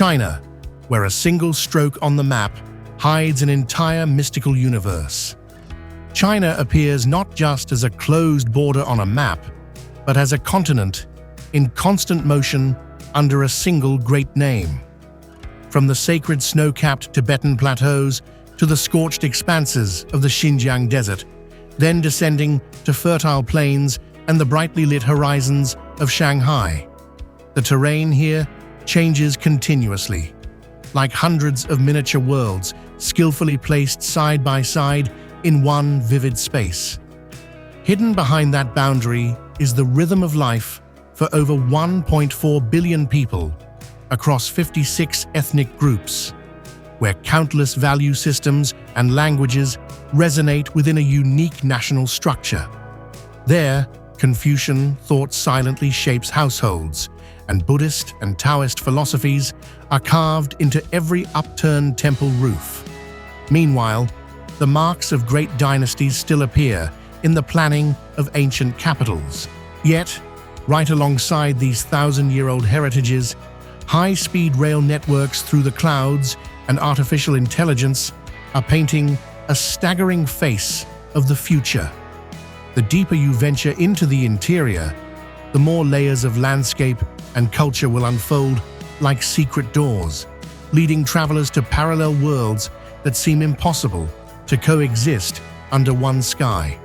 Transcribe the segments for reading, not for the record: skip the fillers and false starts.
China, where a single stroke on the map hides an entire mystical universe. China appears not just as a closed border on a map, but as a continent in constant motion under a single great name. From the sacred snow-capped Tibetan plateaus to the scorched expanses of the Xinjiang desert, then descending to fertile plains and the brightly lit horizons of Shanghai. The terrain here changes continuously, like hundreds of miniature worlds skillfully placed side by side in one vivid space. Hidden behind that boundary is the rhythm of life for over 1.4 billion people across 56 ethnic groups, where countless value systems and languages resonate within a unique national structure. There, Confucian thought silently shapes households, and Buddhist and Taoist philosophies are carved into every upturned temple roof. Meanwhile, the marks of great dynasties still appear in the planning of ancient capitals. Yet, right alongside these thousand-year-old heritages, high-speed rail networks through the clouds and artificial intelligence are painting a staggering face of the future. The deeper you venture into the interior, the more layers of landscape and culture will unfold like secret doors, leading travelers to parallel worlds that seem impossible to coexist under one sky.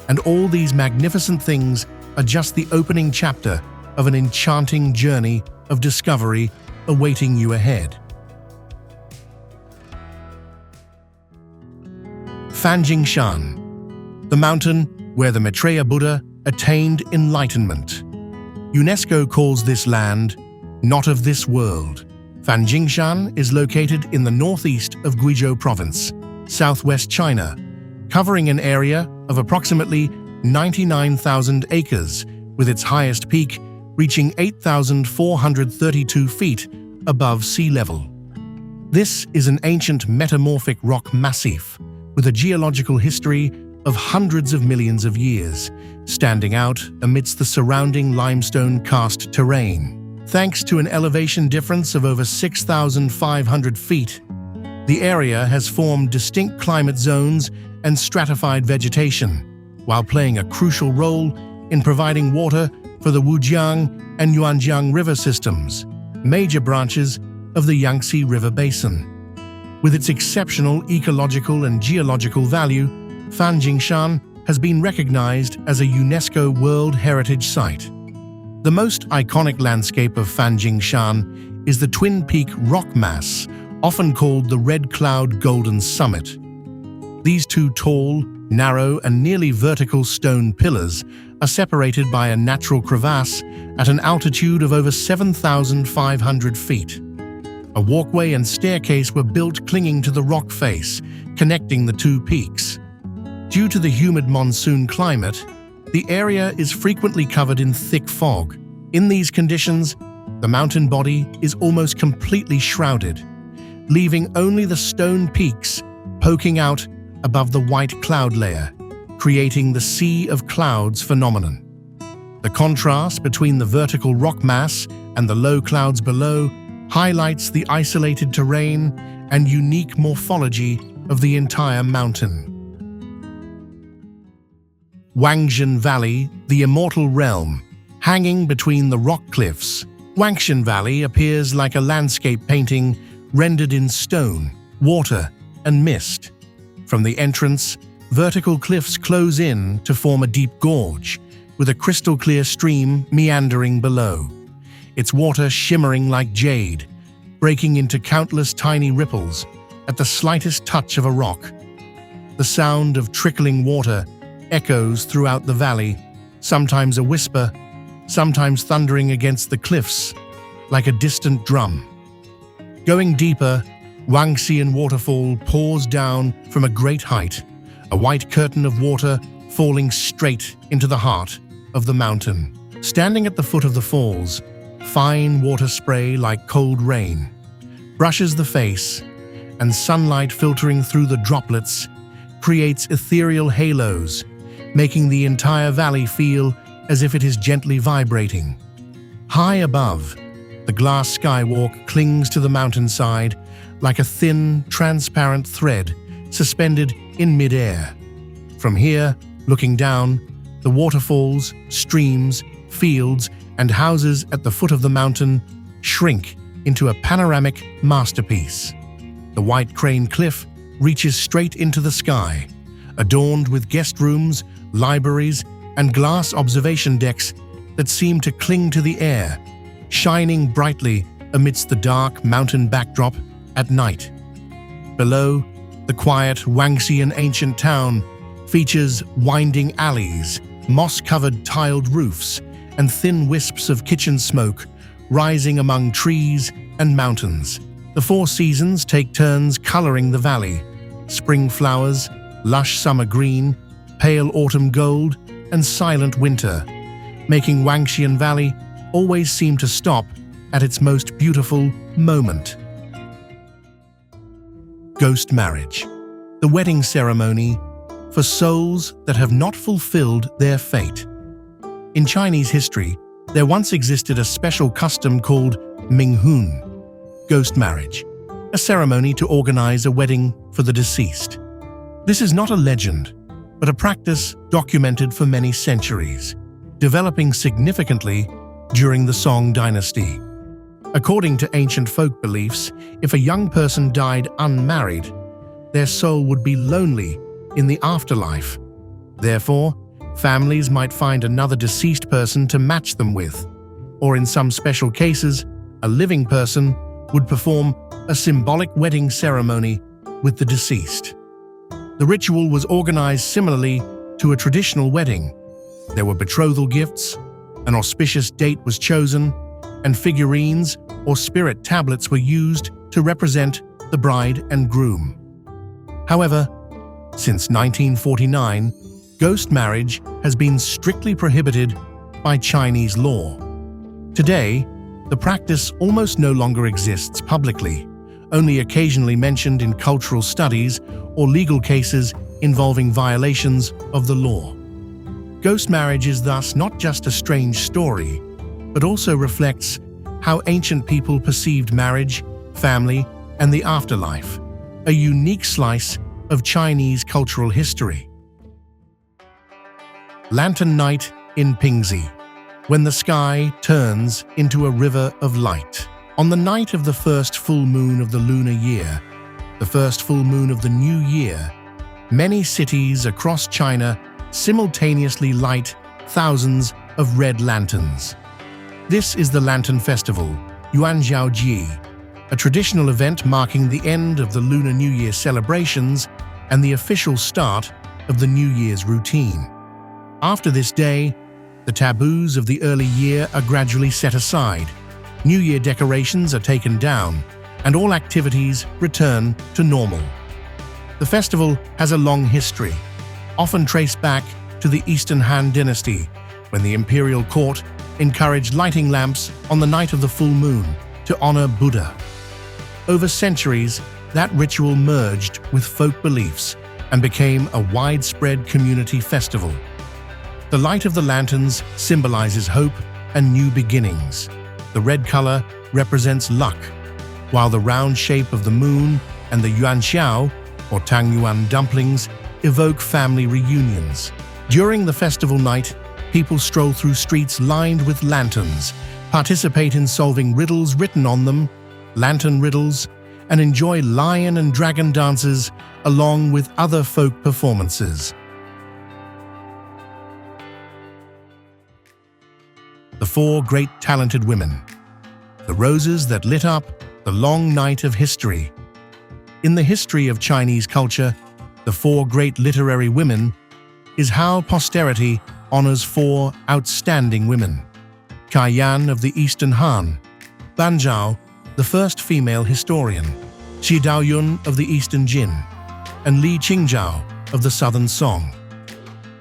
And all these magnificent things are just the opening chapter of an enchanting journey of discovery awaiting you ahead. FANJINGSHAN, the mountain where the Maitreya Buddha attained enlightenment. UNESCO calls this land not of this world. FANJINGSHAN is located in the northeast of Guizhou Province, southwest China, covering an area of approximately 99,000 acres, with its highest peak reaching 8,432 feet above sea level. This is an ancient metamorphic rock massif with a geological history of hundreds of millions of years, standing out amidst the surrounding limestone karst terrain. Thanks to an elevation difference of over 6,500 feet, the area has formed distinct climate zones and stratified vegetation, while playing a crucial role in providing water for the Wujiang and Yuanjiang river systems, major branches of the Yangtze River Basin. With its exceptional ecological and geological value, FANJINGSHAN has been recognized as a UNESCO World Heritage Site. The most iconic landscape of FANJINGSHAN is the Twin Peak rock mass, often called the Red Cloud Golden Summit. These two tall, narrow, and nearly vertical stone pillars are separated by a natural crevasse at an altitude of over 7,500 feet. A walkway and staircase were built clinging to the rock face, connecting the two peaks. Due to the humid monsoon climate, the area is frequently covered in thick fog. In these conditions, the mountain body is almost completely shrouded, leaving only the stone peaks poking out above the white cloud layer, creating the Sea of Clouds phenomenon. The contrast between the vertical rock mass and the low clouds below highlights the isolated terrain and unique morphology of the entire mountain. WANGXIAN Valley, the immortal realm. Hanging between the rock cliffs, WANGXIAN Valley appears like a landscape painting rendered in stone, water, and mist. From the entrance, vertical cliffs close in to form a deep gorge, with a crystal-clear stream meandering below, its water shimmering like jade, breaking into countless tiny ripples at the slightest touch of a rock. The sound of trickling water echoes throughout the valley, sometimes a whisper, sometimes thundering against the cliffs like a distant drum. Going deeper, WANGXIAN waterfall pours down from a great height, a white curtain of water falling straight into the heart of the mountain. Standing at the foot of the falls, fine water spray like cold rain brushes the face, and sunlight filtering through the droplets creates ethereal halos, making the entire valley feel as if it is gently vibrating. High above, The glass skywalk clings to the mountainside like a thin, transparent thread suspended in mid-air. From here, looking down, the waterfalls, streams, fields, and houses at the foot of the mountain shrink into a panoramic masterpiece. The White Crane Cliff reaches straight into the sky, adorned with guest rooms, libraries, and glass observation decks that seem to cling to the air, shining brightly amidst the dark mountain backdrop at night. Below, the quiet WANGXIAN ancient town features winding alleys, moss-covered tiled roofs, and thin wisps of kitchen smoke rising among trees and mountains. The four seasons take turns coloring the valley: spring flowers, lush summer green, pale autumn gold, and silent winter, making WANGXIAN Valley always seem to stop at its most beautiful moment. Ghost marriage, the wedding ceremony for souls that have not fulfilled their fate. In Chinese history, there once existed a special custom called Minghun, ghost marriage, a ceremony to organize a wedding for the deceased. This is not a legend, but a practice documented for many centuries, developing significantly during the Song dynasty. According to ancient folk beliefs, if a young person died unmarried, their soul would be lonely in the afterlife. Therefore, families might find another deceased person to match them with, or in some special cases, a living person would perform a symbolic wedding ceremony with the deceased. The ritual was organized similarly to a traditional wedding. There were betrothal gifts, an auspicious date was chosen, and figurines or spirit tablets were used to represent the bride and groom. However, since 1949, ghost marriage has been strictly prohibited by Chinese law. Today, the practice almost no longer exists publicly, only occasionally mentioned in cultural studies or legal cases involving violations of the law. Ghost marriage is thus not just a strange story, but also reflects how ancient people perceived marriage, family, and the afterlife, a unique slice of Chinese cultural history. Lantern Night in PINGXI, when the sky turns into a river of light. On the night of the first full moon of the lunar year, the first full moon of the new year, many cities across China simultaneously light thousands of red lanterns. This is the Lantern Festival, Zhangjiajie, a traditional event marking the end of the Lunar New Year celebrations and the official start of the New Year's routine. After this day, the taboos of the early year are gradually set aside, New Year decorations are taken down, and all activities return to normal. The festival has a long history, often traced back to the Eastern Han Dynasty, when the imperial court encouraged lighting lamps on the night of the full moon to honor Buddha. Over centuries, that ritual merged with folk beliefs and became a widespread community festival. The light of the lanterns symbolizes hope and new beginnings. The red color represents luck, while the round shape of the moon and the yuanxiao, or tangyuan dumplings, evoke family reunions. During the festival night, people stroll through streets lined with lanterns, participate in solving riddles written on them, lantern riddles, and enjoy lion and dragon dances along with other folk performances. The four great talented women, the roses that lit up the long night of history. In the history of Chinese culture, the four great literary women is how posterity honors four outstanding women: Cai Yan of the Eastern Han, Ban Zhao, the first female historian, Xi Daoyun of the Eastern Jin, and Li Qingzhao of the Southern Song.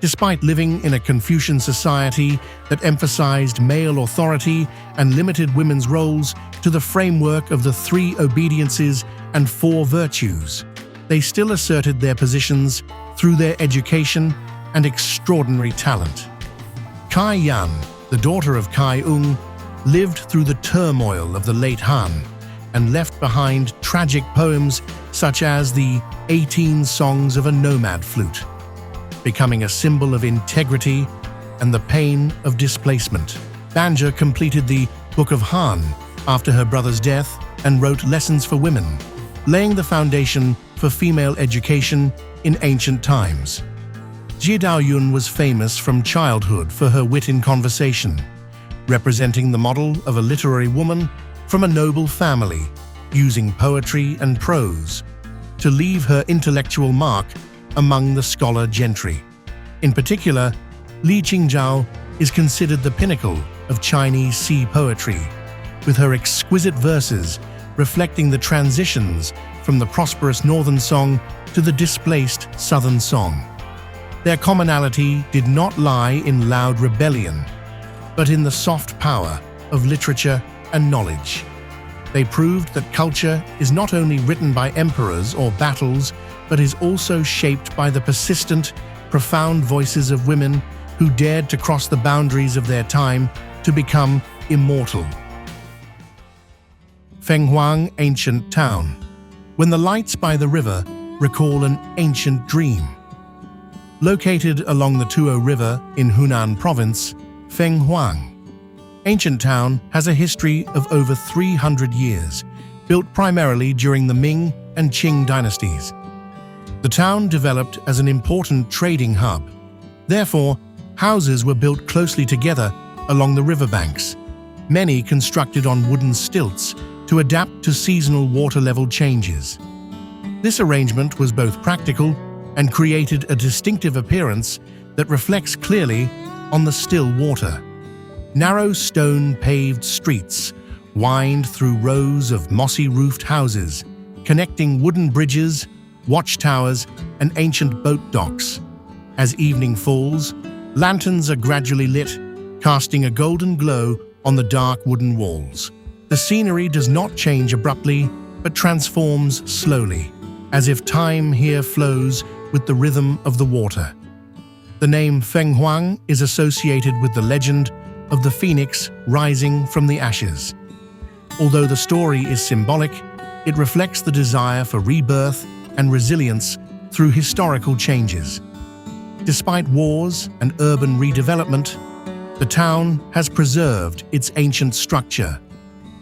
Despite living in a Confucian society that emphasized male authority and limited women's roles to the framework of the three obediences and four virtues, they still asserted their positions through their education and extraordinary talent. Cai Yan, the daughter of Cai Ung, lived through the turmoil of the late Han and left behind tragic poems such as the 18 Songs of a Nomad Flute, becoming a symbol of integrity and the pain of displacement. Zhangye completed the Book of Han after her brother's death and wrote Lessons for Women, laying the foundation for female education in ancient times. LAOJUN was famous from childhood for her wit in conversation, representing the model of a literary woman from a noble family, using poetry and prose to leave her intellectual mark among the scholar gentry. In particular, Li Qingzhao is considered the pinnacle of Chinese sea poetry, with her exquisite verses reflecting the transitions from the prosperous northern song to the displaced southern song. Their commonality did not lie in loud rebellion, but in the soft power of literature and knowledge. They proved that culture is not only written by emperors or battles, but is also shaped by the persistent, profound voices of women who dared to cross the boundaries of their time to become immortal. FENGHUANG Ancient Town. When the lights by the river recall an ancient dream. Located along the Tuo River in Hunan Province, FENGHUANG Ancient Town has a history of over 300 years, built primarily during the Ming and Qing dynasties. The town developed as an important trading hub. Therefore, houses were built closely together along the riverbanks, many constructed on wooden stilts to adapt to seasonal water level changes. This arrangement was both practical and created a distinctive appearance that reflects clearly on the still water. Narrow stone-paved streets wind through rows of mossy-roofed houses, connecting wooden bridges, watchtowers, and ancient boat docks. As evening falls, lanterns are gradually lit, casting a golden glow on the dark wooden walls. The scenery does not change abruptly, but transforms slowly, as if time here flows with the rhythm of the water. The name FENGHUANG is associated with the legend of the phoenix rising from the ashes. Although the story is symbolic, it reflects the desire for rebirth and resilience through historical changes. Despite wars and urban redevelopment, the town has preserved its ancient structure,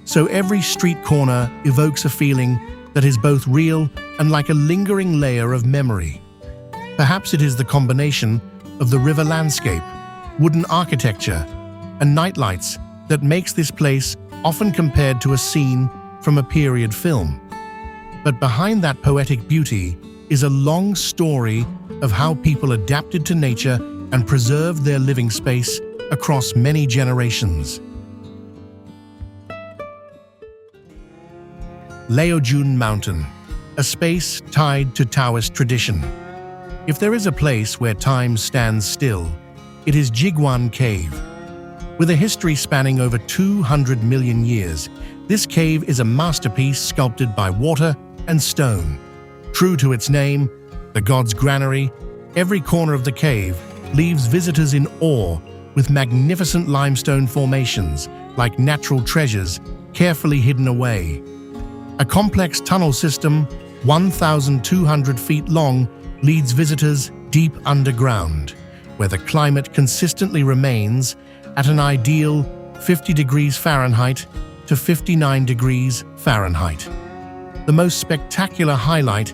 so every street corner evokes a feeling that is both real and like a lingering layer of memory. Perhaps it is the combination of the river landscape, wooden architecture, and nightlights that makes this place often compared to a scene from a period film. But behind that poetic beauty is a long story of how people adapted to nature and preserved their living space across many generations. LAOJUN Mountain, a space tied to Taoist tradition. If there is a place where time stands still, it is Jiguan Cave. With a history spanning over 200 million years, this cave is a masterpiece sculpted by water and stone. True to its name, the god's granary, every corner of the cave leaves visitors in awe with magnificent limestone formations like natural treasures carefully hidden away. A complex tunnel system, 1,200 feet long, leads visitors deep underground, where the climate consistently remains at an ideal 50 degrees Fahrenheit to 59 degrees Fahrenheit. The most spectacular highlight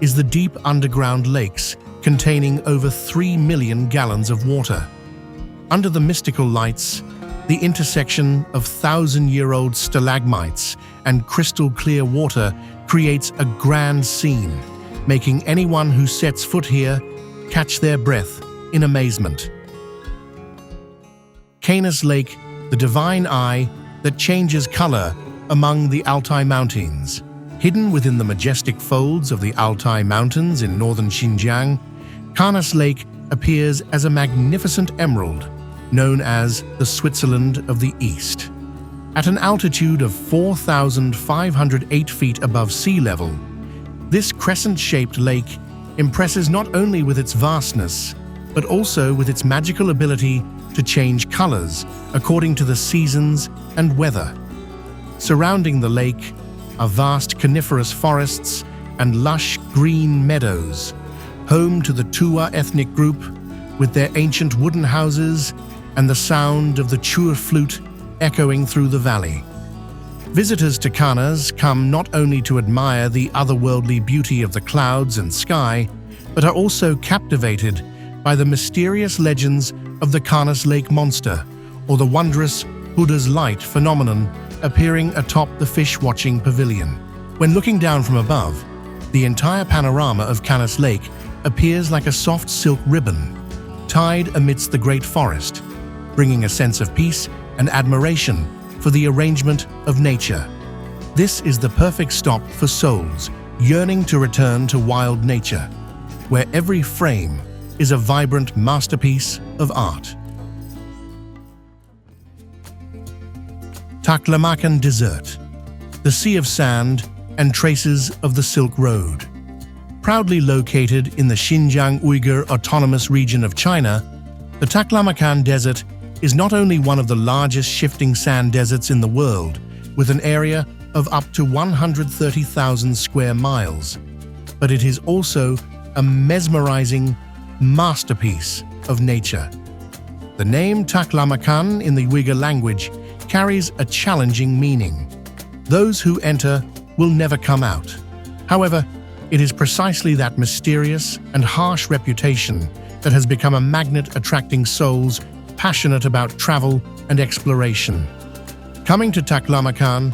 is the deep underground lakes containing over 3 million gallons of water. Under the mystical lights, the intersection of thousand-year-old stalagmites and crystal-clear water creates a grand scene, making anyone who sets foot here catch their breath in amazement. Kanas Lake, the divine eye that changes color among the Altai Mountains. Hidden within the majestic folds of the Altai Mountains in northern Xinjiang, Kanas Lake appears as a magnificent emerald, known as the Switzerland of the East. At an altitude of 4,508 feet above sea level, this crescent-shaped lake impresses not only with its vastness, but also with its magical ability to change colors according to the seasons and weather. Surrounding the lake are vast coniferous forests and lush green meadows, home to the Tuwa ethnic group with their ancient wooden houses and the sound of the chur flute echoing through the valley. Visitors to Kanas come not only to admire the otherworldly beauty of the clouds and sky, but are also captivated by the mysterious legends of the Kanas Lake monster, or the wondrous Buddha's light phenomenon appearing atop the fish-watching pavilion. When looking down from above, the entire panorama of Kanas Lake appears like a soft silk ribbon, tied amidst the great forest, bringing a sense of peace and admiration for the arrangement of nature. This is the perfect stop for souls yearning to return to wild nature, where every frame is a vibrant masterpiece of art. Taklamakan Desert, the sea of sand and traces of the Silk Road. Proudly located in the Xinjiang Uyghur Autonomous Region of China, the Taklamakan Desert is not only one of the largest shifting sand deserts in the world, with an area of up to 130,000 square miles, but it is also a mesmerizing masterpiece of nature. The name Taklamakan in the Uyghur language carries a challenging meaning. Those who enter will never come out. However, it is precisely that mysterious and harsh reputation that has become a magnet attracting souls passionate about travel and exploration. Coming to Taklamakan,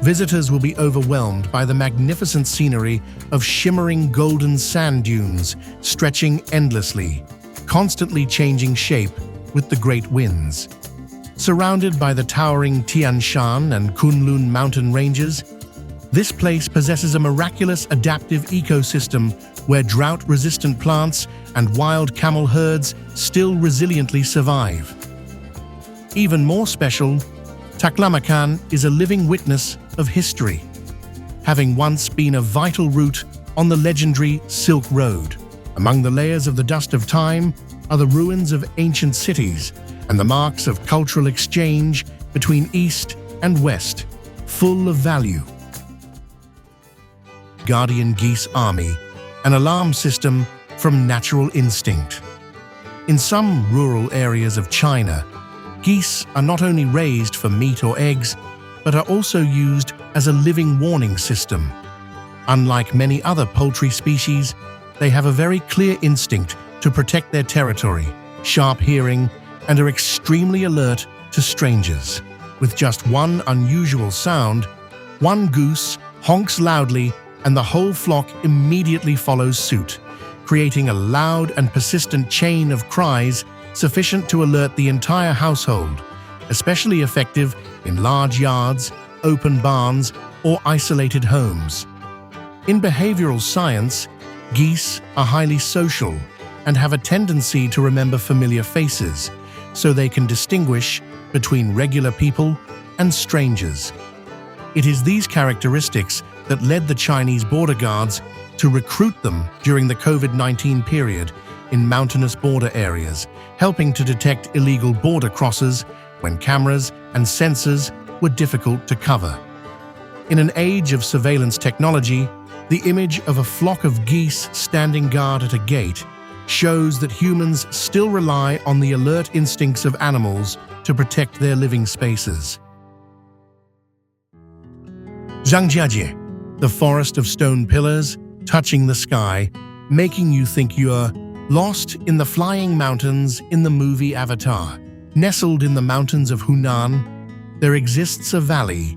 visitors will be overwhelmed by the magnificent scenery of shimmering golden sand dunes stretching endlessly, constantly changing shape with the great winds. Surrounded by the towering Tian Shan and Kunlun mountain ranges, this place possesses a miraculous adaptive ecosystem where drought-resistant plants and wild camel herds still resiliently survive. Even more special, Taklamakan is a living witness of history, having once been a vital route on the legendary Silk Road. Among the layers of the dust of time are the ruins of ancient cities and the marks of cultural exchange between East and West, full of value. Guardian geese army, an alarm system from natural instinct. In some rural areas of China, geese are not only raised for meat or eggs, but are also used as a living warning system. Unlike many other poultry species, they have a very clear instinct to protect their territory, sharp hearing, and are extremely alert to strangers. With just one unusual sound, one goose honks loudly and the whole flock immediately follows suit, creating a loud and persistent chain of cries sufficient to alert the entire household, especially effective in large yards, open barns, or isolated homes. In behavioral science, geese are highly social and have a tendency to remember familiar faces, so they can distinguish between regular people and strangers. It is these characteristics that led the Chinese border guards to recruit them during the COVID-19 period in mountainous border areas, helping to detect illegal border crossers when cameras and sensors were difficult to cover. In an age of surveillance technology, the image of a flock of geese standing guard at a gate shows that humans still rely on the alert instincts of animals to protect their living spaces. ZHANGJIAJIE, the forest of stone pillars touching the sky, making you think you're lost in the flying mountains in the movie Avatar. Nestled in the mountains of Hunan, there exists a valley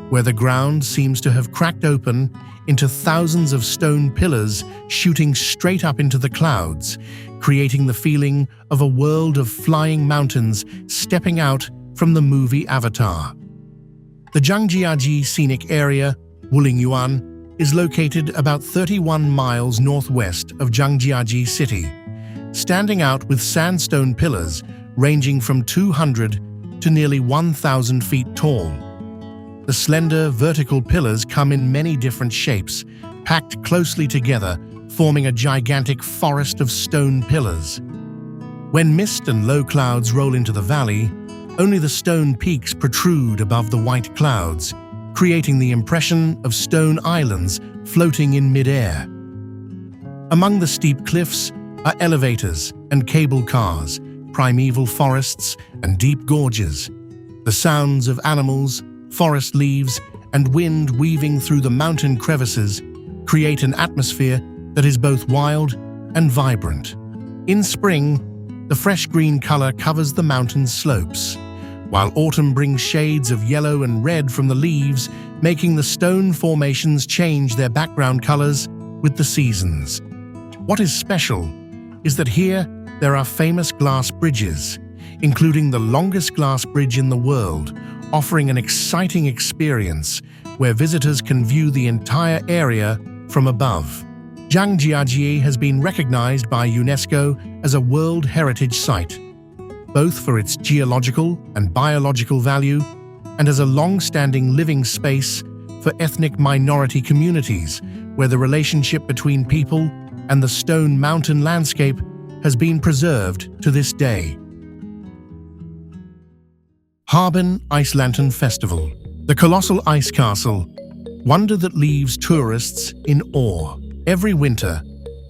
where the ground seems to have cracked open into thousands of stone pillars shooting straight up into the clouds, creating the feeling of a world of flying mountains stepping out from the movie Avatar. The ZHANGJIAJIE scenic area, Wulingyuan, is located about 31 miles northwest of Zhangjiajie city, standing out with sandstone pillars ranging from 200 to nearly 1,000 feet tall. The slender vertical pillars come in many different shapes, packed closely together, forming a gigantic forest of stone pillars. When mist and low clouds roll into the valley, only the stone peaks protrude above the white clouds, creating the impression of stone islands floating in mid-air. Among the steep cliffs are elevators and cable cars, primeval forests and deep gorges. The sounds of animals, forest leaves, and wind weaving through the mountain crevices create an atmosphere that is both wild and vibrant. In spring, the fresh green color covers the mountain slopes, while autumn brings shades of yellow and red from the leaves, making the stone formations change their background colors with the seasons. What is special is that here there are famous glass bridges, including the longest glass bridge in the world, offering an exciting experience where visitors can view the entire area from above. ZHANGJIAJIE has been recognized by UNESCO as a World Heritage Site, both for its geological and biological value and as a long-standing living space for ethnic minority communities, where the relationship between people and the stone mountain landscape has been preserved to this day. HARBIN Ice Lantern Festival. The colossal ice castle, wonder that leaves tourists in awe. Every winter,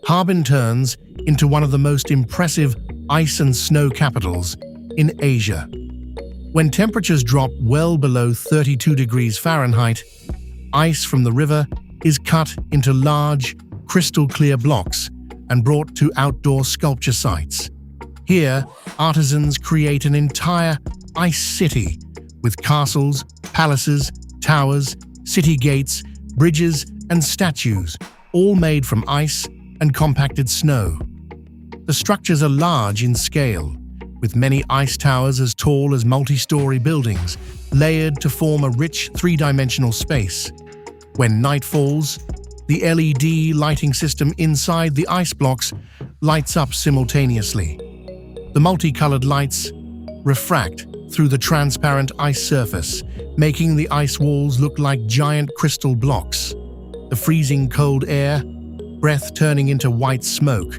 HARBIN turns into one of the most impressive ice and snow capitals in Asia. When temperatures drop well below 32 degrees Fahrenheit, ice from the river is cut into large, crystal-clear blocks and brought to outdoor sculpture sites. Here, artisans create an entire ice city with castles, palaces, towers, city gates, bridges, and statues, all made from ice and compacted snow. The structures are large in scale, with many ice towers as tall as multi-story buildings, layered to form a rich three-dimensional space. When night falls, the LED lighting system inside the ice blocks lights up simultaneously. The multicolored lights refract through the transparent ice surface, making the ice walls look like giant crystal blocks. The freezing cold air, breath turning into white smoke,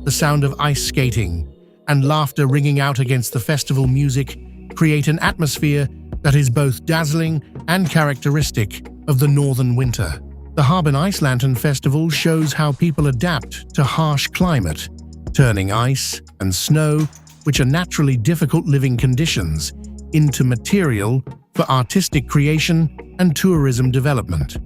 the sound of ice skating, and laughter ringing out against the festival music create an atmosphere that is both dazzling and characteristic of the northern winter. The HARBIN Ice Lantern Festival shows how people adapt to harsh climate, turning ice and snow, which are naturally difficult living conditions, into material for artistic creation and tourism development.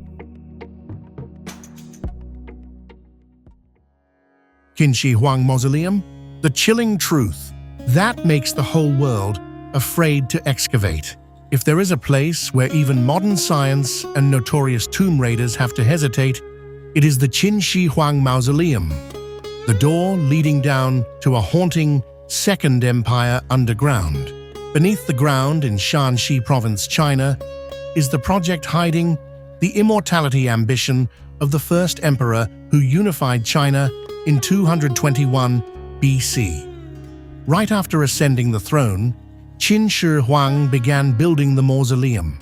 PINGXI HUANG Mausoleum, the chilling truth that makes the whole world afraid to excavate. If there is a place where even modern science and notorious tomb raiders have to hesitate, it is the PINGXI HUANG Mausoleum, the door leading down to a haunting Second Empire underground. Beneath the ground in Shanxi Province, China, is the project hiding the immortality ambition of the first emperor who unified China in 221 BC. Right after ascending the throne, PINGXI HUANG began building the mausoleum,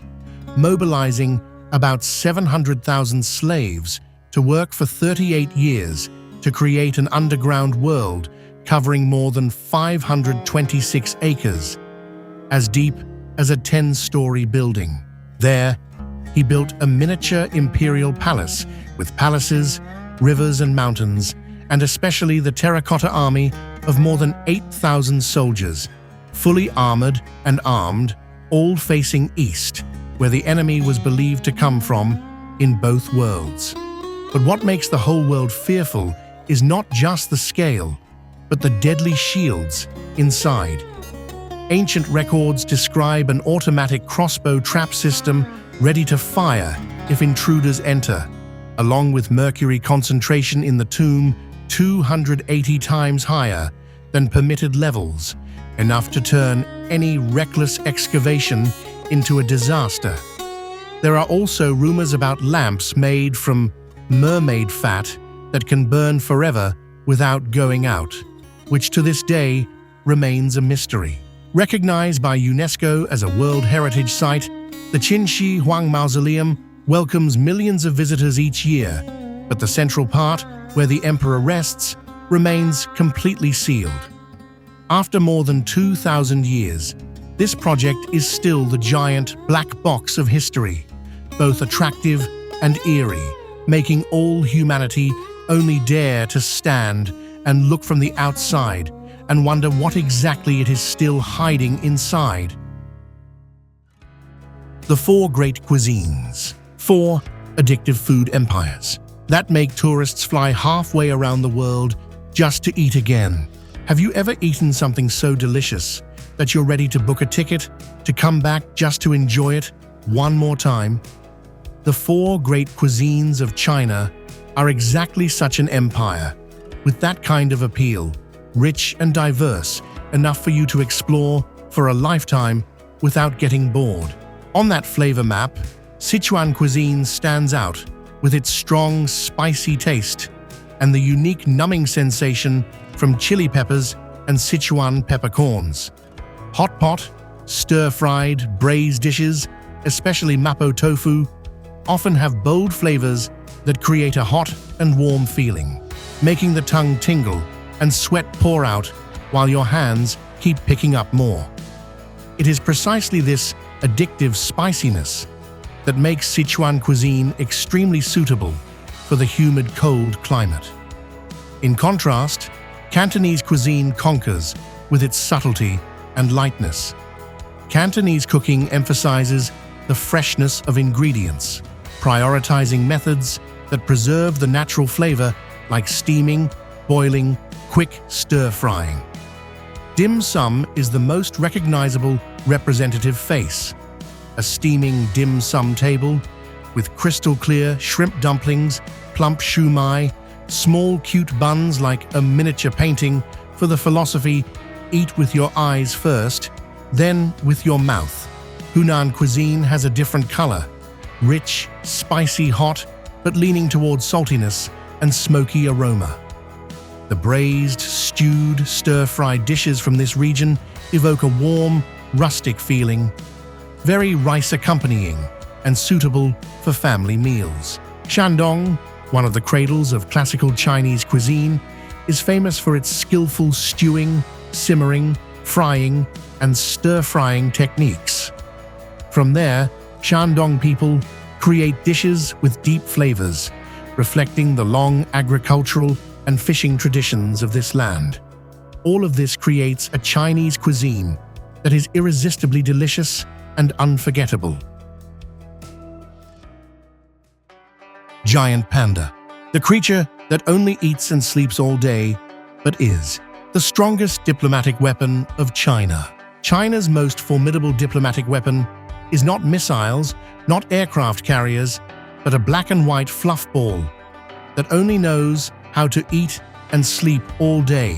mobilizing about 700,000 slaves to work for 38 years to create an underground world covering more than 526 acres, as deep as a 10-story building. There, he built a miniature imperial palace with palaces, rivers and mountains, and especially the Terracotta Army of more than 8,000 soldiers, fully armored and armed, all facing east, where the enemy was believed to come from in both worlds. But what makes the whole world fearful is not just the scale, but the deadly shields inside. Ancient records describe an automatic crossbow trap system ready to fire if intruders enter, along with mercury concentration in the tomb 280 times higher than permitted levels, enough to turn any reckless excavation into a disaster. There are also rumors about lamps made from mermaid fat that can burn forever without going out, which to this day remains a mystery. Recognized by UNESCO as a World Heritage Site, the PINGXI HUANG Mausoleum welcomes millions of visitors each year, but the central part, where the emperor rests, remains completely sealed. After more than 2,000 years, this project is still the giant black box of history, both attractive and eerie, making all humanity only dare to stand and look from the outside and wonder what exactly it is still hiding inside. The 4 great cuisines. 4 addictive food empires that make tourists fly halfway around the world just to eat again. Have you ever eaten something so delicious that you're ready to book a ticket to come back just to enjoy it one more time? The 4 great cuisines of China are exactly such an empire, with that kind of appeal, rich and diverse, enough for you to explore for a lifetime without getting bored. On that flavor map, Sichuan cuisine stands out with its strong, spicy taste and the unique numbing sensation from chili peppers and Sichuan peppercorns. Hot pot, stir-fried, braised dishes, especially mapo tofu, often have bold flavors that create a hot and warm feeling, making the tongue tingle and sweat pour out while your hands keep picking up more. It is precisely this addictive spiciness that makes Sichuan cuisine extremely suitable for the humid, cold climate. In contrast, Cantonese cuisine conquers with its subtlety and lightness. Cantonese cooking emphasizes the freshness of ingredients, prioritizing methods that preserve the natural flavor like steaming, boiling, quick stir-frying. Dim sum is the most recognizable representative face. A steaming dim sum table with crystal-clear shrimp dumplings, plump shumai, small cute buns like a miniature painting for the philosophy, eat with your eyes first, then with your mouth. Hunan cuisine has a different color, rich, spicy, hot, but leaning towards saltiness and smoky aroma. The braised, stewed, stir-fried dishes from this region evoke a warm, rustic feeling, very rice accompanying and suitable for family meals. Shandong, one of the cradles of classical Chinese cuisine, is famous for its skillful stewing, simmering, frying, and stir-frying techniques. From there, Shandong people create dishes with deep flavors, reflecting the long agricultural and fishing traditions of this land. All of this creates a Chinese cuisine that is irresistibly delicious and unforgettable. Giant panda, the creature that only eats and sleeps all day, but is the strongest diplomatic weapon of China. China's most formidable diplomatic weapon is not missiles, not aircraft carriers, but a black and white fluff ball that only knows how to eat and sleep all day.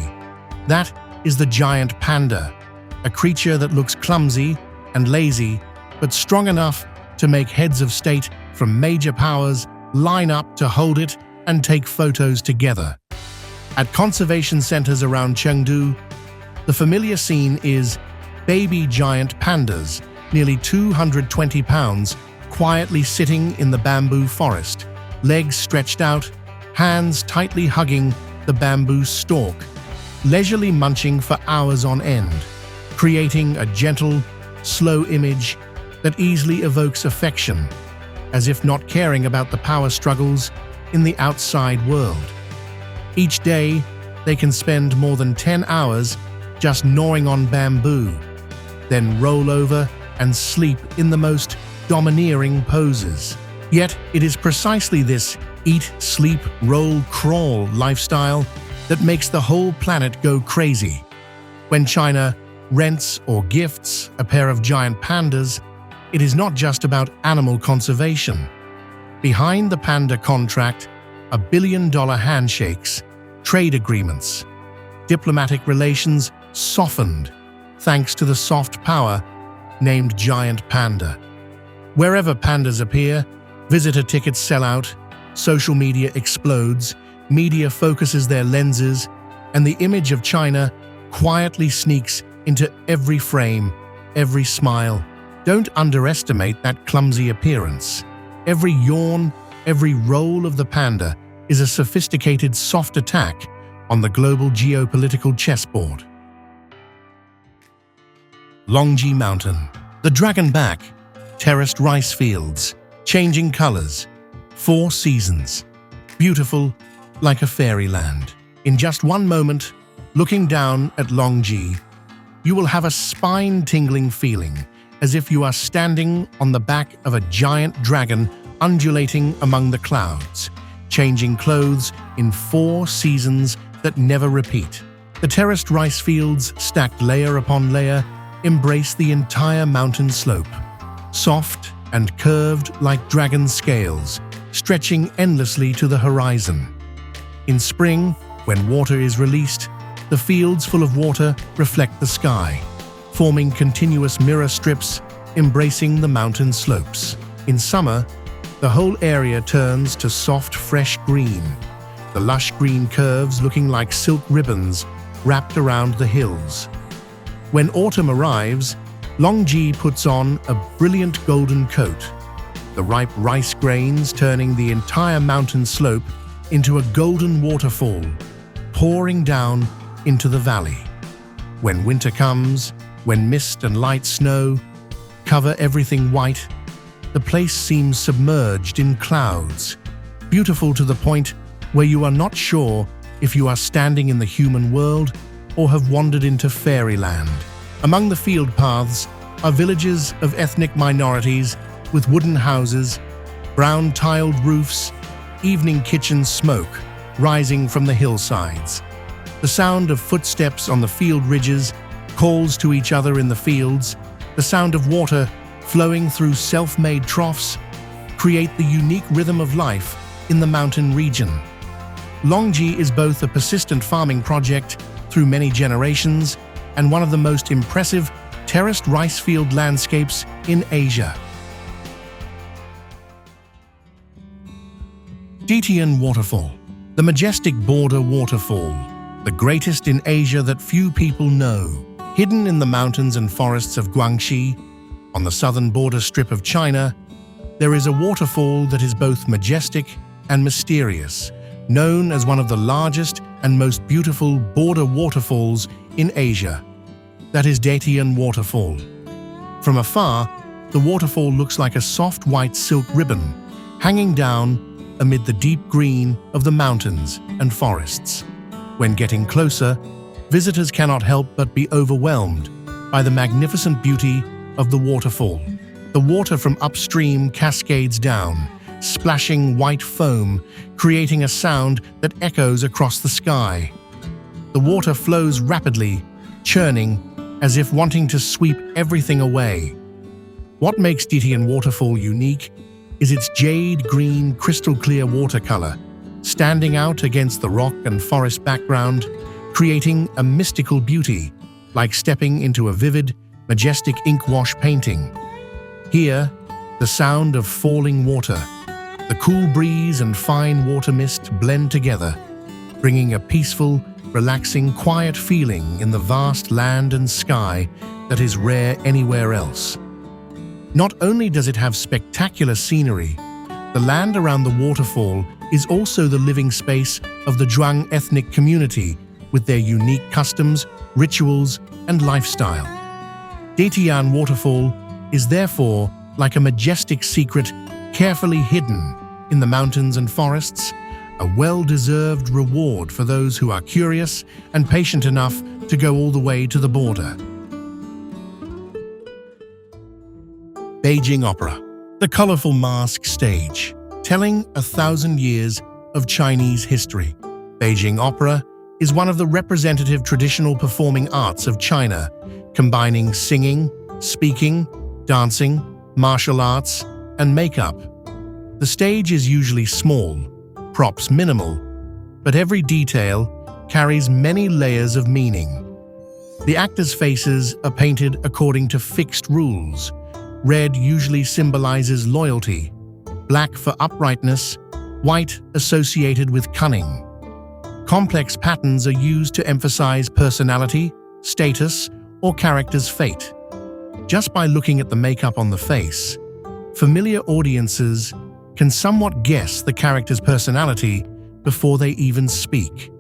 That is the giant panda, a creature that looks clumsy and lazy, but strong enough to make heads of state from major powers line up to hold it and take photos together. At conservation centers around Chengdu, the familiar scene is baby giant pandas, nearly 220 pounds, quietly sitting in the bamboo forest, legs stretched out, hands tightly hugging the bamboo stalk, leisurely munching for hours on end, creating a gentle, slow image that easily evokes affection, as if not caring about the power struggles in the outside world. Each day, they can spend more than 10 hours just gnawing on bamboo, then roll over and sleep in the most domineering poses. Yet, it is precisely this eat, sleep, roll, crawl lifestyle that makes the whole planet go crazy. When China rents or gifts a pair of giant pandas, it is not just about animal conservation. Behind the panda contract are billion-dollar handshakes, trade agreements, diplomatic relations softened thanks to the soft power named giant panda. Wherever pandas appear, visitor tickets sell out, social media explodes, media focuses their lenses, and the image of China quietly sneaks into every frame, every smile. Don't underestimate that clumsy appearance. Every yawn, every roll of the panda is a sophisticated soft attack on the global geopolitical chessboard. Zhangye Mountain. The dragon back, terraced rice fields, changing colors, 4 seasons. Beautiful like a fairyland. In just one moment, looking down at Zhangye, you will have a spine-tingling feeling, as if you are standing on the back of a giant dragon undulating among the clouds, changing clothes in 4 seasons that never repeat. The terraced rice fields, stacked layer upon layer, embrace the entire mountain slope, soft and curved like dragon scales, stretching endlessly to the horizon. In spring, when water is released, the fields full of water reflect the sky, forming continuous mirror strips embracing the mountain slopes. In summer, the whole area turns to soft, fresh green, the lush green curves looking like silk ribbons wrapped around the hills. When autumn arrives, Zhangye puts on a brilliant golden coat, the ripe rice grains turning the entire mountain slope into a golden waterfall, pouring down into the valley. When winter comes, when mist and light snow cover everything white, the place seems submerged in clouds, beautiful to the point where you are not sure if you are standing in the human world or have wandered into fairyland. Among the field paths are villages of ethnic minorities with wooden houses, brown tiled roofs, evening kitchen smoke rising from the hillsides. The sound of footsteps on the field ridges, calls to each other in the fields, the sound of water flowing through self-made troughs create the unique rhythm of life in the mountain region. Zhangye is both a persistent farming project through many generations and one of the most impressive terraced rice field landscapes in Asia. Tibetan Waterfall, the majestic border waterfall, the greatest in Asia that few people know. Hidden in the mountains and forests of Guangxi, on the southern border strip of China, there is a waterfall that is both majestic and mysterious, known as one of the largest and most beautiful border waterfalls in Asia. That is Tibetan Waterfall. From afar, the waterfall looks like a soft white silk ribbon hanging down amid the deep green of the mountains and forests. When getting closer, visitors cannot help but be overwhelmed by the magnificent beauty of the waterfall. The water from upstream cascades down, splashing white foam, creating a sound that echoes across the sky. The water flows rapidly, churning, as if wanting to sweep everything away. What makes Tibetan Waterfall unique is its jade green, crystal-clear watercolor, standing out against the rock and forest background, creating a mystical beauty, like stepping into a vivid, majestic ink wash painting. Here, the sound of falling water, the cool breeze and fine water mist blend together, bringing a peaceful, relaxing, quiet feeling in the vast land and sky that is rare anywhere else. Not only does it have spectacular scenery, the land around the waterfall is also the living space of the Zhuang ethnic community with their unique customs, rituals, and lifestyle. Tibetan Waterfall is therefore like a majestic secret carefully hidden in the mountains and forests, a well-deserved reward for those who are curious and patient enough to go all the way to the border. Beijing Opera, the colorful mask stage, telling 1,000 years of Chinese history. Beijing Opera is one of the representative traditional performing arts of China, combining singing, speaking, dancing, martial arts, and makeup. The stage is usually small, props minimal, but every detail carries many layers of meaning. The actors' faces are painted according to fixed rules. Red usually symbolizes loyalty, black for uprightness, white associated with cunning. Complex patterns are used to emphasize personality, status, or character's fate. Just by looking at the makeup on the face, familiar audiences can somewhat guess the character's personality before they even speak.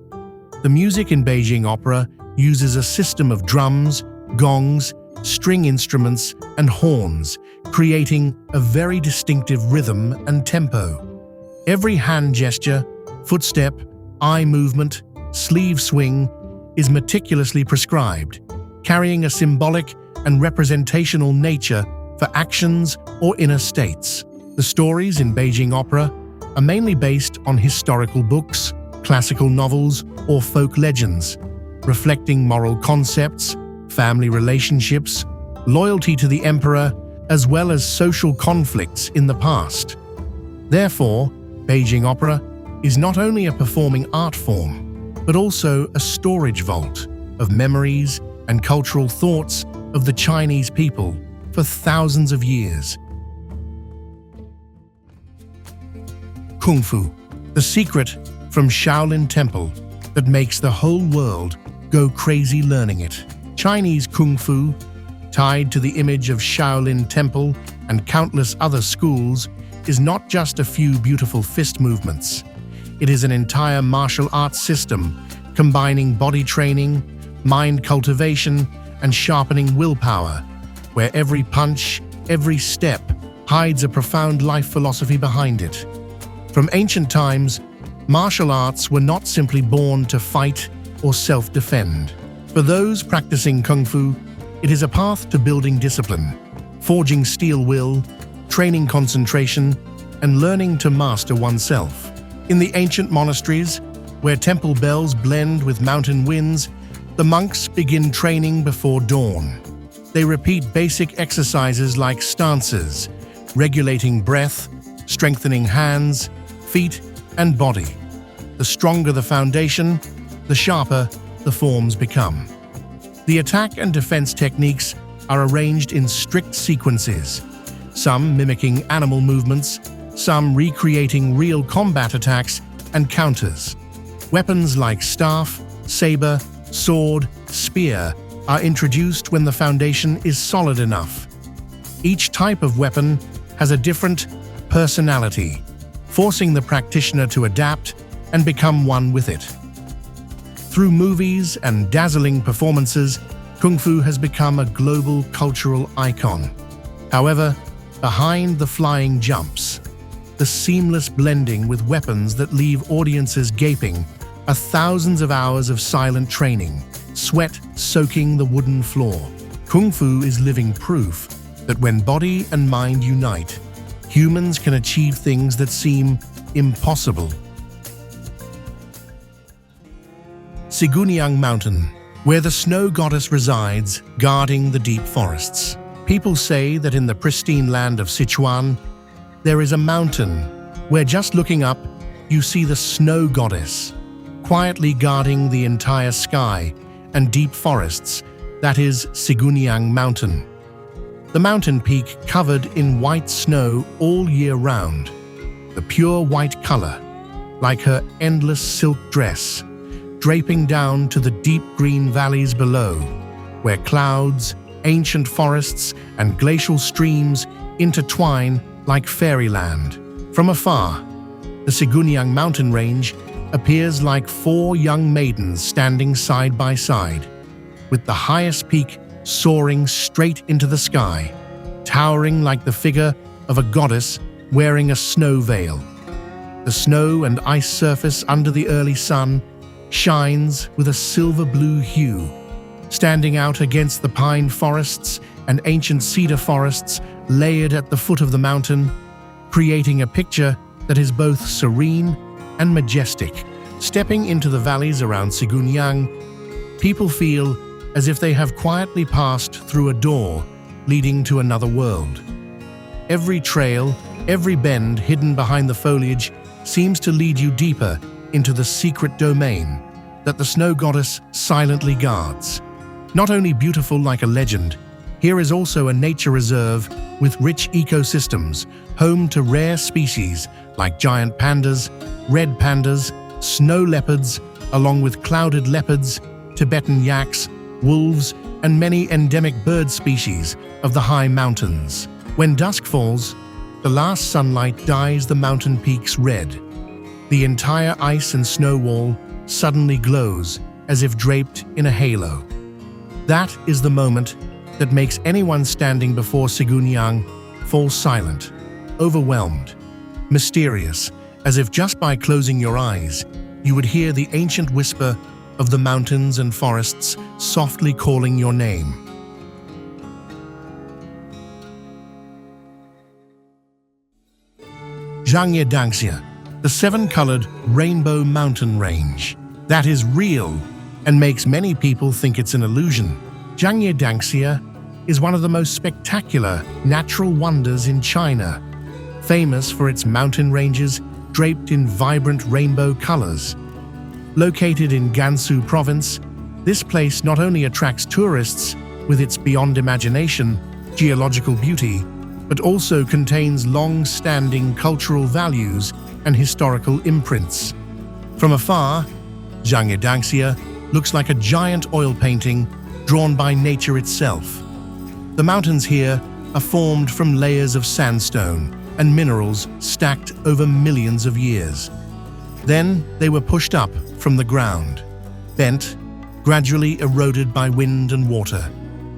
The music in Beijing Opera uses a system of drums, gongs, string instruments, and horns, creating a very distinctive rhythm and tempo. Every hand gesture, footstep, eye movement, sleeve swing is meticulously prescribed, carrying a symbolic and representational nature for actions or inner states. The stories in Beijing opera are mainly based on historical books, classical novels, or folk legends, reflecting moral concepts, family relationships, loyalty to the emperor, as well as social conflicts in the past. Therefore, Beijing opera is not only a performing art form, but also a storage vault of memories and cultural thoughts of the Chinese people for thousands of years. Kung Fu, the secret from Shaolin Temple that makes the whole world go crazy learning it. Chinese Kung Fu, tied to the image of Shaolin Temple and countless other schools, is not just a few beautiful fist movements. It is an entire martial arts system combining body training, mind cultivation, and sharpening willpower, where every punch, every step hides a profound life philosophy behind it. From ancient times, martial arts were not simply born to fight or self-defend. For those practicing Kung Fu, it is a path to building discipline, forging steel will, training concentration, and learning to master oneself. In the ancient monasteries, where temple bells blend with mountain winds, the monks begin training before dawn. They repeat basic exercises like stances, regulating breath, strengthening hands, feet, and body. The stronger the foundation, the sharper the forms become. The attack and defense techniques are arranged in strict sequences, some mimicking animal movements, some recreating real combat attacks and counters. Weapons like staff, saber, sword, spear are introduced when the foundation is solid enough. Each type of weapon has a different personality, forcing the practitioner to adapt and become one with it. Through movies and dazzling performances, Kung Fu has become a global cultural icon. However, behind the flying jumps, the seamless blending with weapons that leave audiences gaping, are thousands of hours of silent training, sweat soaking the wooden floor. Kung Fu is living proof that when body and mind unite, humans can achieve things that seem impossible. Xigunyang Mountain, where the snow goddess resides, guarding the deep forests. People say that in the pristine land of Sichuan, there is a mountain where just looking up, you see the snow goddess, quietly guarding the entire sky and deep forests. That is Xigunyang Mountain. The mountain peak covered in white snow all year round, the pure white color, like her endless silk dress, draping down to the deep green valleys below, where clouds, ancient forests, and glacial streams intertwine like fairyland. From afar, the Xigunyang mountain range appears like four young maidens standing side by side, with the highest peak soaring straight into the sky, towering like the figure of a goddess wearing a snow veil. The snow and ice surface under the early sun shines with a silver-blue hue, standing out against the pine forests and ancient cedar forests layered at the foot of the mountain, creating a picture that is both serene and majestic. Stepping into the valleys around Xigunyang, people feel as if they have quietly passed through a door leading to another world. Every trail, every bend hidden behind the foliage seems to lead you deeper into the secret domain that the snow goddess silently guards. Not only beautiful like a legend, here is also a nature reserve with rich ecosystems, home to rare species like giant pandas, red pandas, snow leopards, along with clouded leopards, Tibetan yaks, wolves, and many endemic bird species of the high mountains. When dusk falls, the last sunlight dyes the mountain peaks red. The entire ice and snow wall suddenly glows as if draped in a halo. That is the moment that makes anyone standing before Sigunyang fall silent, overwhelmed, mysterious, as if just by closing your eyes, you would hear the ancient whisper of the mountains and forests softly calling your name. Zhangye, the seven-colored rainbow mountain range. That is real and makes many people think it's an illusion. Zhangye is one of the most spectacular natural wonders in China, famous for its mountain ranges draped in vibrant rainbow colors. Located in Gansu province, this place not only attracts tourists with its beyond imagination geological beauty, but also contains long-standing cultural values and historical imprints. From afar, Zhangye looks like a giant oil painting drawn by nature itself. The mountains here are formed from layers of sandstone and minerals stacked over millions of years. Then they were pushed up from the ground, bent, gradually eroded by wind and water,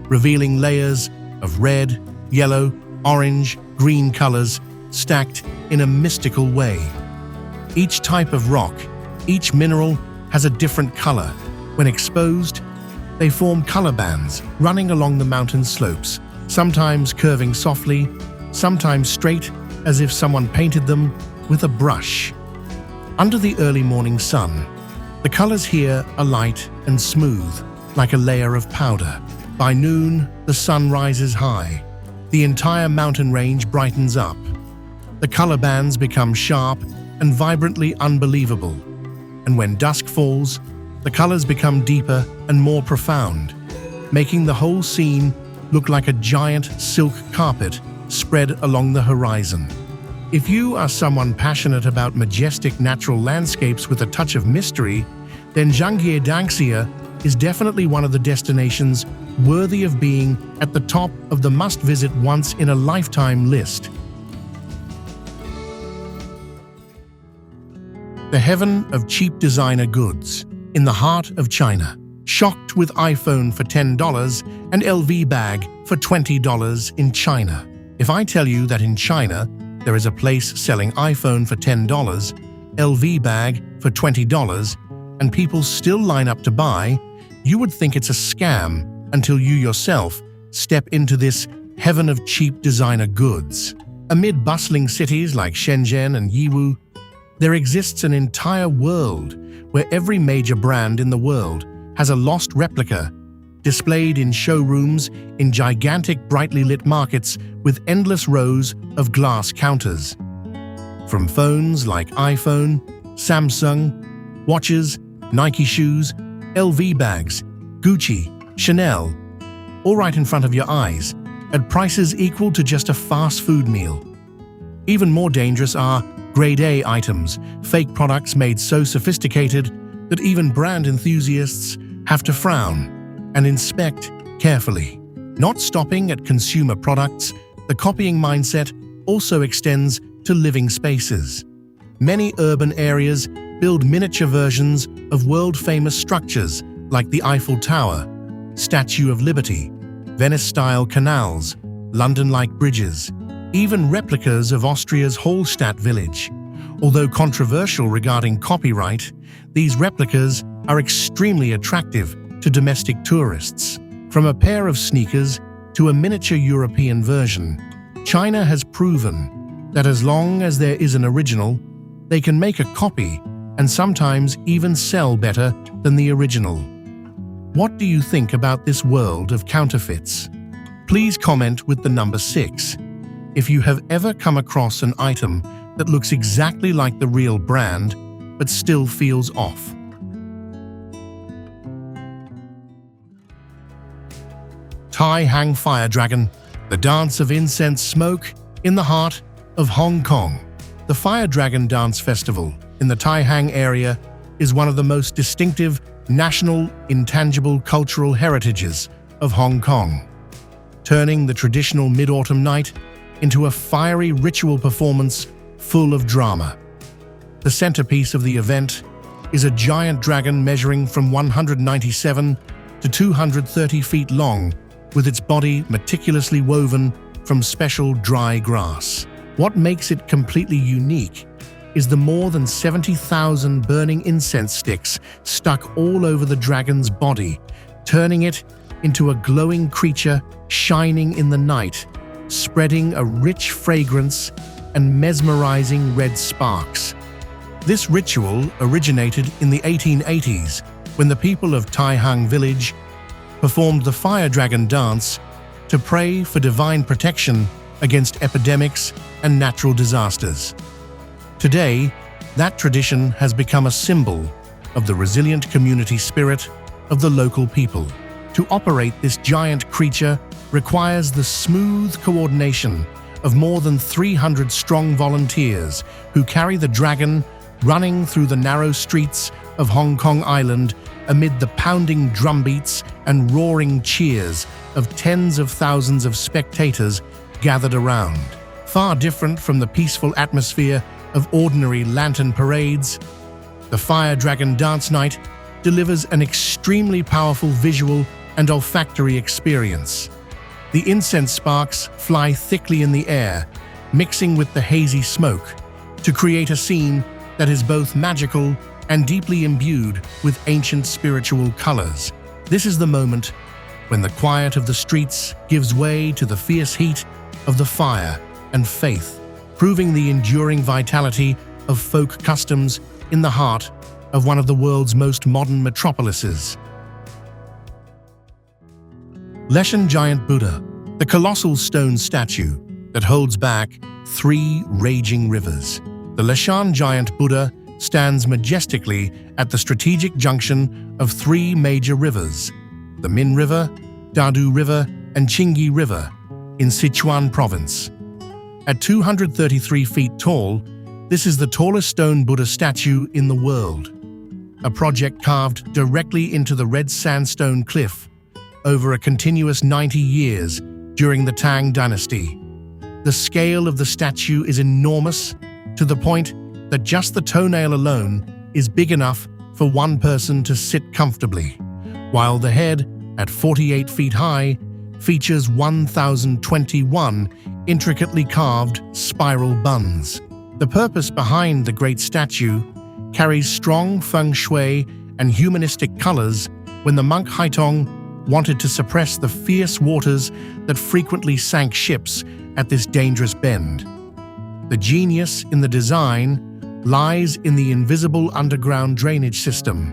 revealing layers of red, yellow, orange, green colors stacked in a mystical way. Each type of rock, each mineral has a different color. When exposed, they form color bands running along the mountain slopes, sometimes curving softly, sometimes straight as if someone painted them with a brush. Under the early morning sun, the colors here are light and smooth, like a layer of powder. By noon, the sun rises high. The entire mountain range brightens up. The color bands become sharp and vibrantly unbelievable. And when dusk falls, the colors become deeper and more profound, making the whole scene look like a giant silk carpet spread along the horizon. If you are someone passionate about majestic natural landscapes with a touch of mystery, then Zhangjiajie is definitely one of the destinations worthy of being at the top of the must-visit once-in-a-lifetime list. The heaven of cheap designer goods, in the heart of China. Shocked with iPhone for $10 and LV bag for $20 in China. If I tell you that in China, there is a place selling iPhone for $10, LV bag for $20, and people still line up to buy, you would think it's a scam until you yourself step into this heaven of cheap designer goods. Amid bustling cities like Shenzhen and Yiwu, there exists an entire world where every major brand in the world has a lost replica displayed in showrooms in gigantic brightly lit markets with endless rows of glass counters. From phones like iPhone, Samsung, watches, Nike shoes, LV bags, Gucci, Chanel, all right in front of your eyes, at prices equal to just a fast food meal. Even more dangerous are Grade A items, fake products made so sophisticated that even brand enthusiasts have to frown and inspect carefully. Not stopping at consumer products, the copying mindset also extends to living spaces. Many urban areas build miniature versions of world-famous structures like the Eiffel Tower, Statue of Liberty, Venice-style canals, London-like bridges, even replicas of Austria's Hallstatt village. Although controversial regarding copyright, these replicas are extremely attractive to domestic tourists. From a pair of sneakers to a miniature European version, China has proven that as long as there is an original, they can make a copy and sometimes even sell better than the original. What do you think about this world of counterfeits? Please comment with the number 6 if you have ever come across an item that looks exactly like the real brand but still feels off. Tai Hang Fire Dragon, the dance of incense smoke in the heart of Hong Kong. The Fire Dragon Dance Festival in the Tai Hang area is one of the most distinctive national intangible cultural heritages of Hong Kong, turning the traditional mid-autumn night into a fiery ritual performance full of drama. The centerpiece of the event is a giant dragon measuring from 197 to 230 feet long with its body meticulously woven from special dry grass. What makes it completely unique is the more than 70,000 burning incense sticks stuck all over the dragon's body, turning it into a glowing creature shining in the night, spreading a rich fragrance and mesmerizing red sparks. This ritual originated in the 1880s when the people of Tai Hang village performed the fire dragon dance to pray for divine protection against epidemics and natural disasters. Today, that tradition has become a symbol of the resilient community spirit of the local people. To operate this giant creature requires the smooth coordination of more than 300 strong volunteers who carry the dragon running through the narrow streets of Hong Kong Island amid the pounding drumbeats and roaring cheers of tens of thousands of spectators gathered around. Far different from the peaceful atmosphere of ordinary lantern parades, the Fire Dragon Dance Night delivers an extremely powerful visual and olfactory experience. The incense sparks fly thickly in the air, mixing with the hazy smoke, to create a scene that is both magical and deeply imbued with ancient spiritual colors. This is the moment when the quiet of the streets gives way to the fierce heat of the fire and faith, proving the enduring vitality of folk customs in the heart of one of the world's most modern metropolises. Leshan Giant Buddha, the colossal stone statue that holds back 3 raging rivers. The Leshan Giant Buddha stands majestically at the strategic junction of 3 major rivers, the Min River, Dadu River, and Qingyi River, in Sichuan province. At 233 feet tall, this is the tallest stone Buddha statue in the world, a project carved directly into the red sandstone cliff over a continuous 90 years during the Tang dynasty. The scale of the statue is enormous, to the point that just the toenail alone is big enough for one person to sit comfortably, while the head, at 48 feet high, features 1,021 intricately carved spiral buns. The purpose behind the great statue carries strong feng shui and humanistic colors when the monk Haitong wanted to suppress the fierce waters that frequently sank ships at this dangerous bend. The genius in the design lies in the invisible underground drainage system.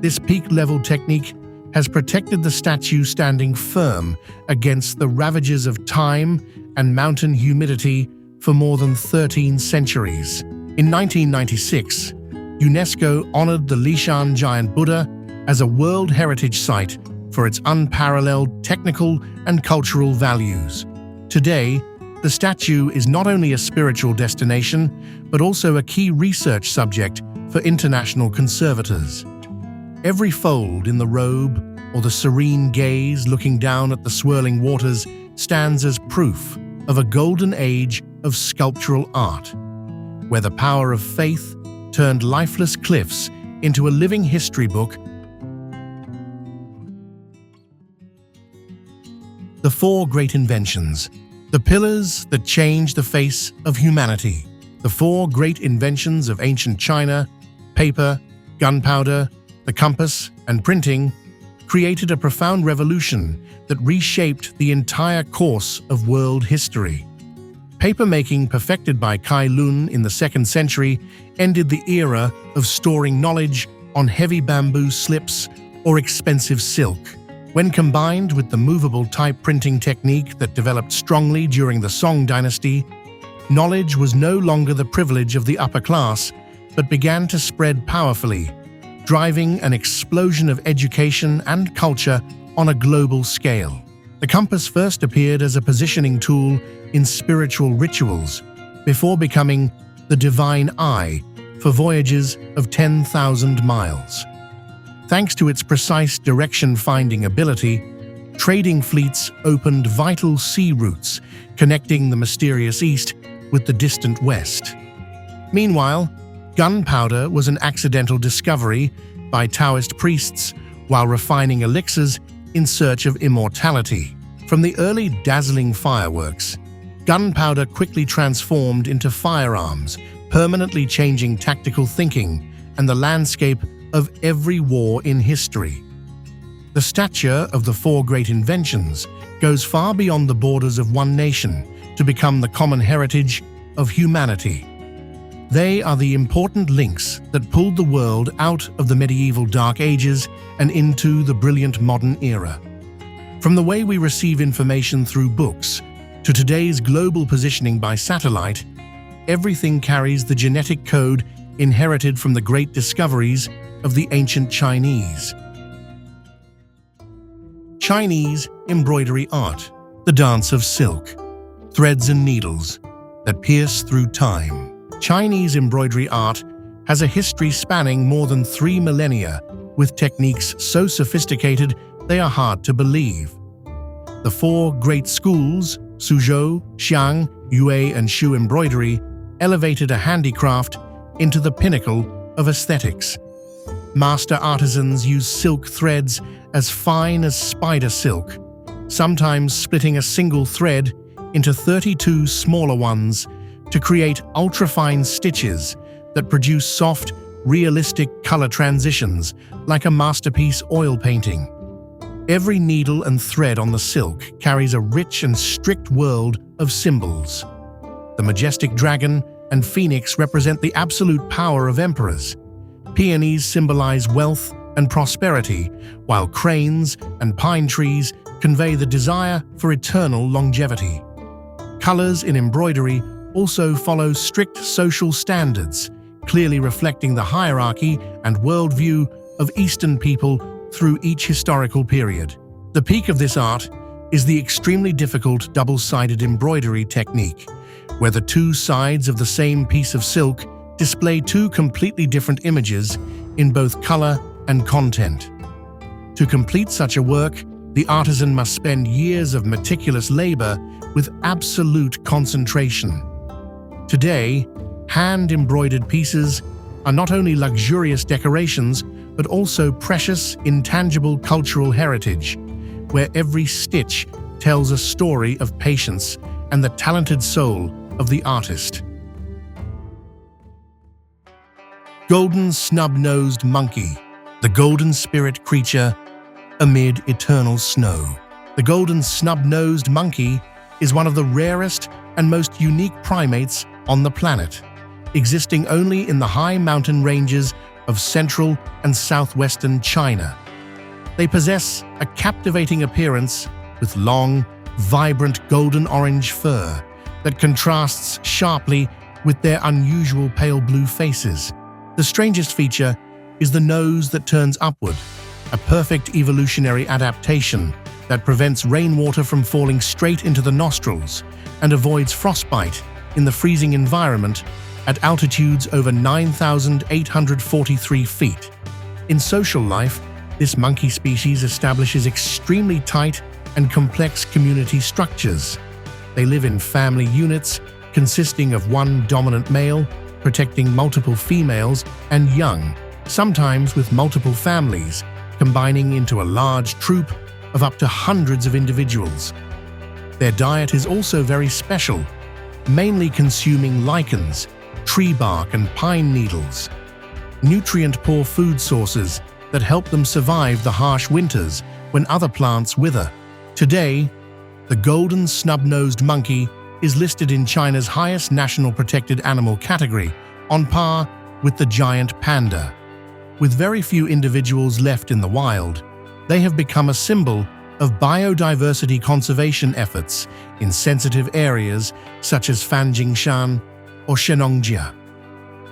This peak-level technique has protected the statue standing firm against the ravages of time and mountain humidity for more than 13 centuries. In 1996, UNESCO honored the Leshan Giant Buddha as a World Heritage Site for its unparalleled technical and cultural values. Today, the statue is not only a spiritual destination, but also a key research subject for international conservators. Every fold in the robe or the serene gaze looking down at the swirling waters stands as proof of a golden age of sculptural art, where the power of faith turned lifeless cliffs into a living history book. The 4 great inventions, the pillars that changed the face of humanity. The 4 great inventions of ancient China, paper, gunpowder, the compass, and printing, created a profound revolution that reshaped the entire course of world history. Papermaking, perfected by Kai Lun in the 2nd century, ended the era of storing knowledge on heavy bamboo slips or expensive silk. When combined with the movable type printing technique that developed strongly during the Song dynasty, knowledge was no longer the privilege of the upper class, but began to spread powerfully, driving an explosion of education and culture on a global scale. The compass first appeared as a positioning tool in spiritual rituals, before becoming the divine eye for voyages of 10,000 miles. Thanks to its precise direction-finding ability, trading fleets opened vital sea routes connecting the mysterious East with the distant West. Meanwhile, gunpowder was an accidental discovery by Taoist priests while refining elixirs in search of immortality. From the early dazzling fireworks, gunpowder quickly transformed into firearms, permanently changing tactical thinking and the landscape of every war in history. The stature of the four great inventions goes far beyond the borders of one nation to become the common heritage of humanity. They are the important links that pulled the world out of the medieval Dark Ages and into the brilliant modern era. From the way we receive information through books to today's global positioning by satellite, everything carries the genetic code inherited from the great discoveries of the ancient Chinese. Chinese embroidery art, the dance of silk, threads and needles that pierce through time. Chinese embroidery art has a history spanning more than 3 millennia, with techniques so sophisticated they are hard to believe. The four great schools, Suzhou, Xiang, Yue, and Shu embroidery, elevated a handicraft into the pinnacle of aesthetics. Master artisans use silk threads as fine as spider silk, sometimes splitting a single thread into 32 smaller ones to create ultrafine stitches that produce soft, realistic color transitions like a masterpiece oil painting. Every needle and thread on the silk carries a rich and strict world of symbols. The majestic dragon and phoenix represent the absolute power of emperors. Peonies symbolize wealth and prosperity, while cranes and pine trees convey the desire for eternal longevity. Colors in embroidery also follow strict social standards, clearly reflecting the hierarchy and worldview of Eastern people through each historical period. The peak of this art is the extremely difficult double-sided embroidery technique, where the two sides of the same piece of silk display two completely different images in both color and content. To complete such a work, the artisan must spend years of meticulous labor with absolute concentration. Today, hand-embroidered pieces are not only luxurious decorations, but also precious, intangible cultural heritage, where every stitch tells a story of patience and the talented soul of the artist. Golden snub-nosed monkey, the golden spirit creature amid eternal snow. The golden snub-nosed monkey is one of the rarest and most unique primates on the planet, existing only in the high mountain ranges of central and southwestern China. They possess a captivating appearance with long, vibrant golden-orange fur that contrasts sharply with their unusual pale blue faces. The strangest feature is the nose that turns upward, a perfect evolutionary adaptation that prevents rainwater from falling straight into the nostrils and avoids frostbite in the freezing environment at altitudes over 9,843 feet. In social life, this monkey species establishes extremely tight and complex community structures. They live in family units consisting of one dominant male, protecting multiple females and young, sometimes with multiple families, combining into a large troop of up to hundreds of individuals. Their diet is also very special, mainly consuming lichens, tree bark, and pine needles, nutrient-poor food sources that help them survive the harsh winters when other plants wither. Today, the golden snub-nosed monkey is listed in China's highest national protected animal category, on par with the giant panda. With very few individuals left in the wild, they have become a symbol of biodiversity conservation efforts in sensitive areas such as FANJINGSHAN or Zhangye.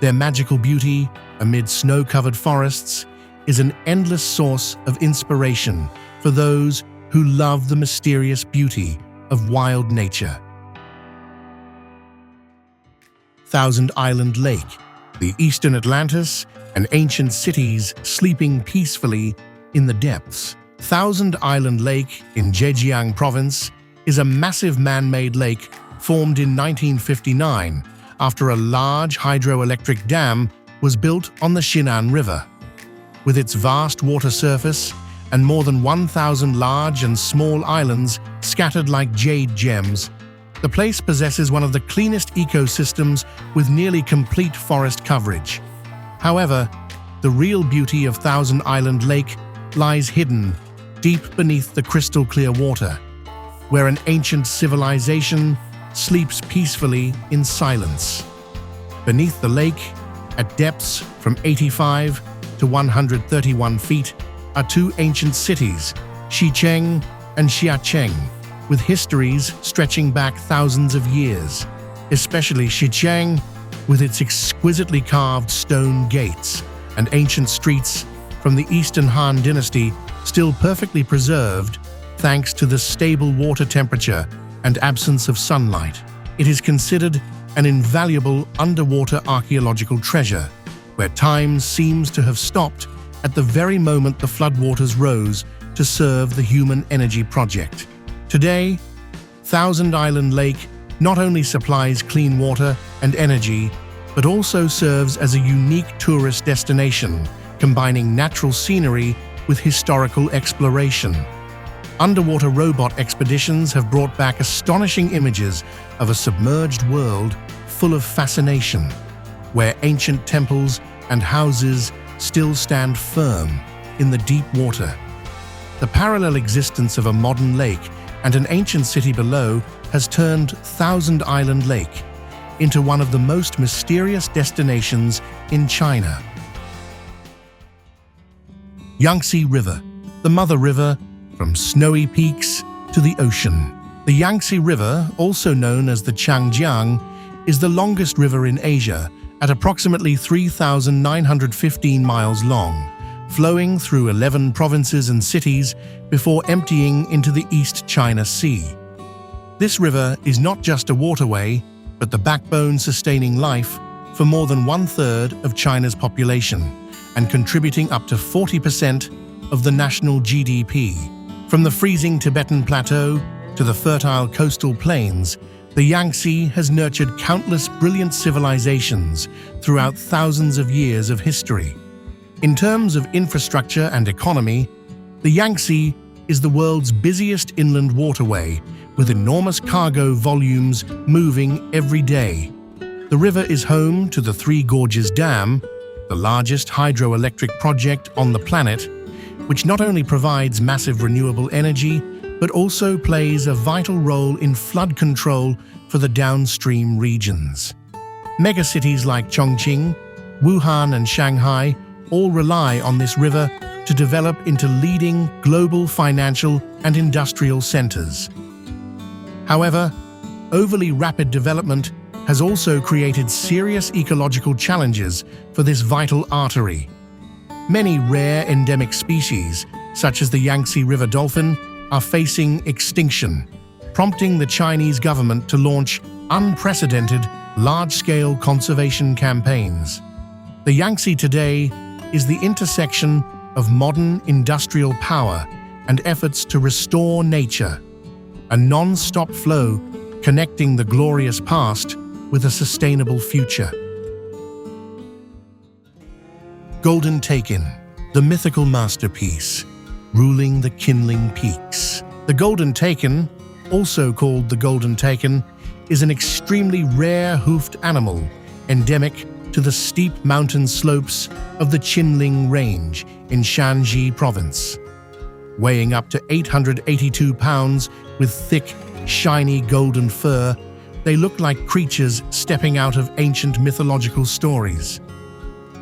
Their magical beauty amid snow-covered forests is an endless source of inspiration for those who love the mysterious beauty of wild nature. Thousand Island Lake, the eastern Atlantis, and ancient cities sleeping peacefully in the depths. Thousand Island Lake in Zhejiang province is a massive man-made lake formed in 1959 after a large hydroelectric dam was built on the Shinan River. With its vast water surface and more than 1,000 large and small islands scattered like jade gems, the place possesses one of the cleanest ecosystems with nearly complete forest coverage. However, the real beauty of Thousand Island Lake lies hidden deep beneath the crystal-clear water, where an ancient civilization sleeps peacefully in silence. Beneath the lake, at depths from 85 to 131 feet, are two ancient cities, Xicheng and Xiacheng, with histories stretching back thousands of years, especially Xicheng, with its exquisitely carved stone gates and ancient streets from the Eastern Han Dynasty still perfectly preserved thanks to the stable water temperature and absence of sunlight. It is considered an invaluable underwater archaeological treasure, where time seems to have stopped at the very moment the floodwaters rose to serve the Human Energy Project. Today, Thousand Island Lake not only supplies clean water and energy, but also serves as a unique tourist destination, combining natural scenery with historical exploration. Underwater robot expeditions have brought back astonishing images of a submerged world full of fascination, where ancient temples and houses still stand firm in the deep water. The parallel existence of a modern lake and an ancient city below has turned Thousand Island Lake into one of the most mysterious destinations in China. Yangtze River, the mother river from snowy peaks to the ocean. The Yangtze River, also known as the Zhangjiang, is the longest river in Asia at approximately 3,915 miles long, flowing through 11 provinces and cities before emptying into the East China Sea. This river is not just a waterway, but the backbone sustaining life for more than 1/3 of China's population and contributing up to 40% of the national GDP. From the freezing Tibetan plateau to the fertile coastal plains, the Yangtze has nurtured countless brilliant civilizations throughout thousands of years of history. In terms of infrastructure and economy, the Yangtze is the world's busiest inland waterway, with enormous cargo volumes moving every day. The river is home to the Three Gorges Dam, the largest hydroelectric project on the planet, which not only provides massive renewable energy, but also plays a vital role in flood control for the downstream regions. Megacities like Chongqing, Wuhan, and Shanghai all rely on this river to develop into leading global financial and industrial centers. However, overly rapid development has also created serious ecological challenges for this vital artery. Many rare endemic species, such as the Yangtze River dolphin, are facing extinction, prompting the Chinese government to launch unprecedented, large-scale conservation campaigns. The Yangtze today is the intersection of modern industrial power and efforts to restore nature, a non-stop flow connecting the glorious past with a sustainable future. Golden Taken, the mythical masterpiece, ruling the Kinling Peaks. The Golden Taken, also called the Golden Taken, is an extremely rare hoofed animal endemic to the steep mountain slopes of the Qinling Range in Shanxi Province. Weighing up to 882 pounds with thick, shiny golden fur, they look like creatures stepping out of ancient mythological stories.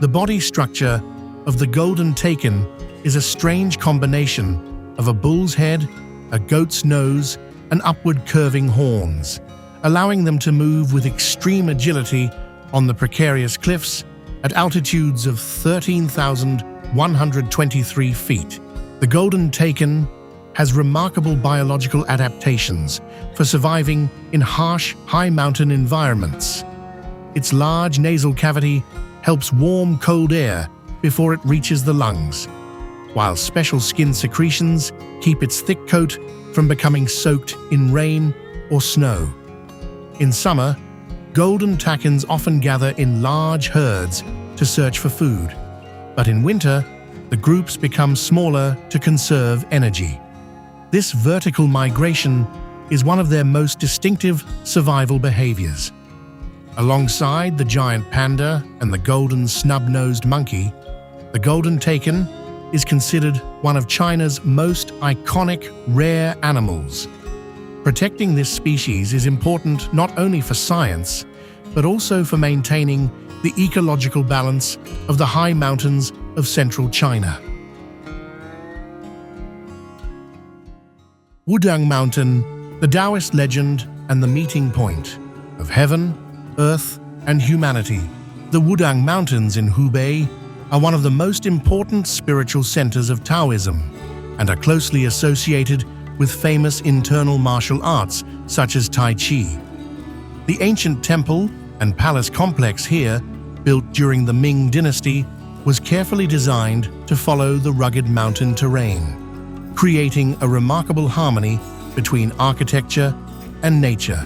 The body structure of the Golden Taken is a strange combination of a bull's head, a goat's nose, and upward curving horns, allowing them to move with extreme agility on the precarious cliffs at altitudes of 13,123 feet. The Golden Taken has remarkable biological adaptations for surviving in harsh, high mountain environments. Its large nasal cavity helps warm cold air before it reaches the lungs, while special skin secretions keep its thick coat from becoming soaked in rain or snow. In summer, Golden Takens often gather in large herds to search for food, but in winter, the groups become smaller to conserve energy. This vertical migration is one of their most distinctive survival behaviors. Alongside the giant panda and the golden snub-nosed monkey, the golden takin is considered one of China's most iconic rare animals. Protecting this species is important not only for science, but also for maintaining the ecological balance of the high mountains of central China. Wudang Mountain, the Taoist legend and the meeting point of heaven, earth, and humanity. The Wudang Mountains in Hubei are one of the most important spiritual centers of Taoism and are closely associated with famous internal martial arts such as Tai Chi. The ancient temple and palace complex here, built during the Ming dynasty, was carefully designed to follow the rugged mountain terrain, creating a remarkable harmony between architecture and nature.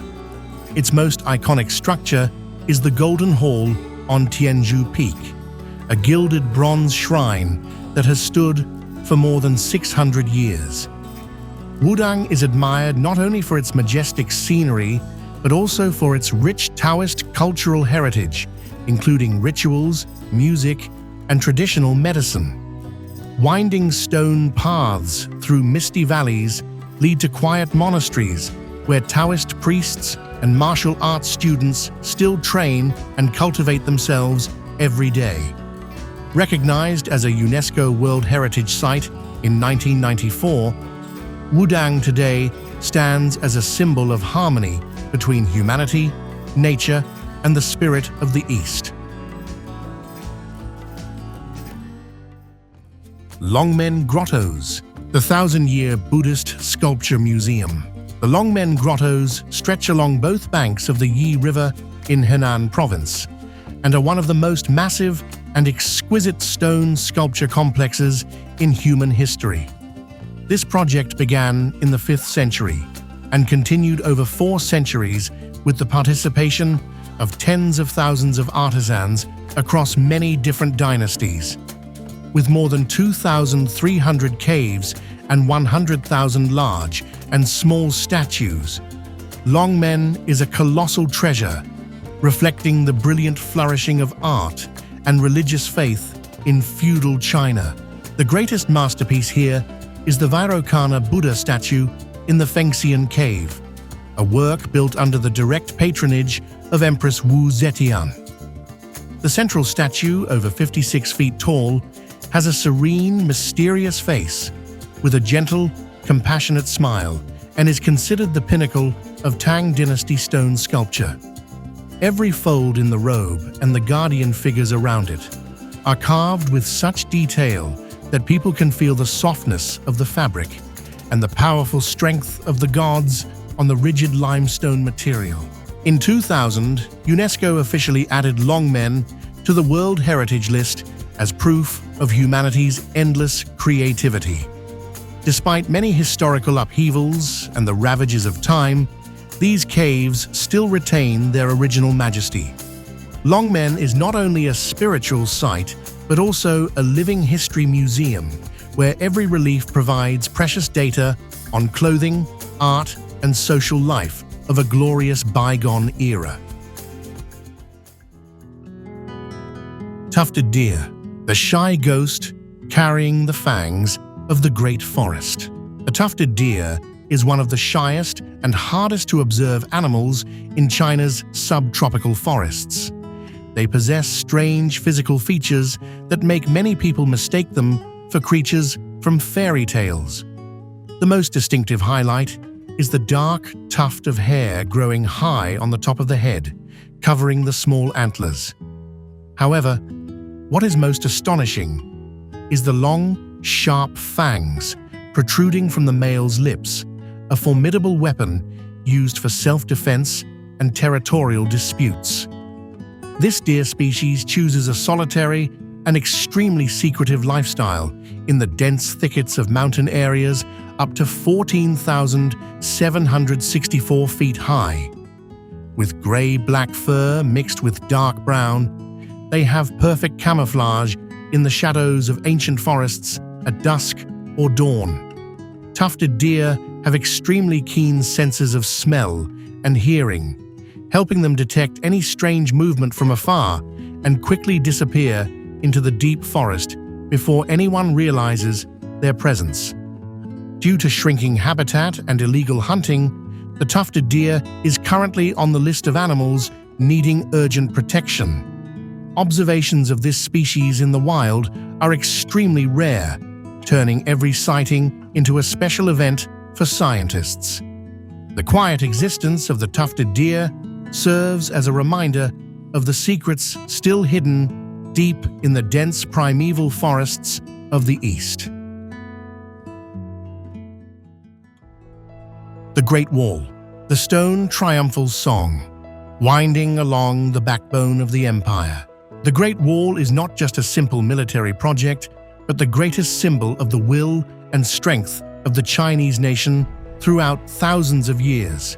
Its most iconic structure is the Golden Hall on Tianzhu Peak, a gilded bronze shrine that has stood for more than 600 years. Wudang is admired not only for its majestic scenery, but also for its rich Taoist cultural heritage, including rituals, music, and traditional medicine. Winding stone paths through misty valleys lead to quiet monasteries where Taoist priests and martial arts students still train and cultivate themselves every day. Recognized as a UNESCO World Heritage Site in 1994, Wudang today stands as a symbol of harmony between humanity, nature, and the spirit of the East. Longmen Grottos, the 1,000-year Buddhist sculpture museum. The Longmen Grottos stretch along both banks of the Yi River in Henan Province and are one of the most massive and exquisite stone sculpture complexes in human history. This project began in the 5th century and continued over 4 centuries with the participation of tens of thousands of artisans across many different dynasties. With more than 2,300 caves and 100,000 large and small statues, Longmen is a colossal treasure, reflecting the brilliant flourishing of art and religious faith in feudal China. The greatest masterpiece here is the Vairocana Buddha statue in the Fenghuang cave, a work built under the direct patronage of Empress Wu Zetian. The central statue, over 56 feet tall, has a serene, mysterious face with a gentle, compassionate smile and is considered the pinnacle of Tang Dynasty stone sculpture. Every fold in the robe and the guardian figures around it are carved with such detail that people can feel the softness of the fabric and the powerful strength of the gods on the rigid limestone material. In 2000, UNESCO officially added Longmen to the World Heritage List as proof of humanity's endless creativity. Despite many historical upheavals and the ravages of time, these caves still retain their original majesty. Longmen is not only a spiritual site, but also a living history museum where every relief provides precious data on clothing, art, and social life of a glorious bygone era. Tufted deer, the shy ghost carrying the fangs of the great forest. The tufted deer is one of the shyest and hardest to observe animals in China's subtropical forests. They possess strange physical features that make many people mistake them for creatures from fairy tales. The most distinctive highlight is the dark tuft of hair growing high on the top of the head, covering the small antlers. However, what is most astonishing is the long, sharp fangs protruding from the male's lips, a formidable weapon used for self-defense and territorial disputes. This deer species chooses a solitary and extremely secretive lifestyle in the dense thickets of mountain areas up to 14,764 feet high. With gray-black fur mixed with dark brown, they have perfect camouflage in the shadows of ancient forests at dusk or dawn. tufted deer have extremely keen senses of smell and hearing, helping them detect any strange movement from afar and quickly disappear into the deep forest before anyone realizes their presence. Due to shrinking habitat and illegal hunting, the tufted deer is currently on the list of animals needing urgent protection. Observations of this species in the wild are extremely rare, turning every sighting into a special event for scientists. The quiet existence of the tufted deer serves as a reminder of the secrets still hidden deep in the dense primeval forests of the East. The Great Wall, the stone triumphal song, winding along the backbone of the empire. The Great Wall is not just a simple military project, but the greatest symbol of the will and strength of the Chinese nation throughout thousands of years.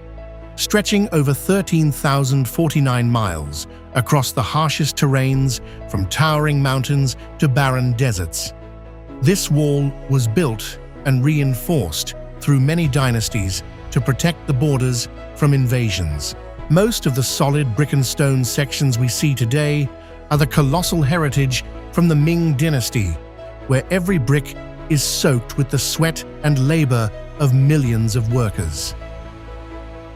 Stretching over 13,049 miles across the harshest terrains from towering mountains to barren deserts. This wall was built and reinforced through many dynasties to protect the borders from invasions. Most of the solid brick and stone sections we see today are the colossal heritage from the Ming dynasty, where every brick is soaked with the sweat and labor of millions of workers.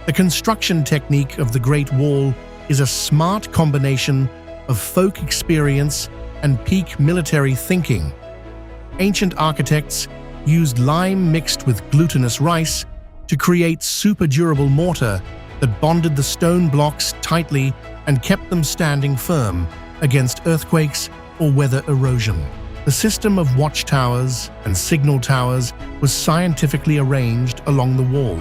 The construction technique of the Great Wall is a smart combination of folk experience and peak military thinking. Ancient architects used lime mixed with glutinous rice to create super durable mortar that bonded the stone blocks tightly and kept them standing firm against earthquakes or weather erosion. The system of watchtowers and signal towers was scientifically arranged along the wall,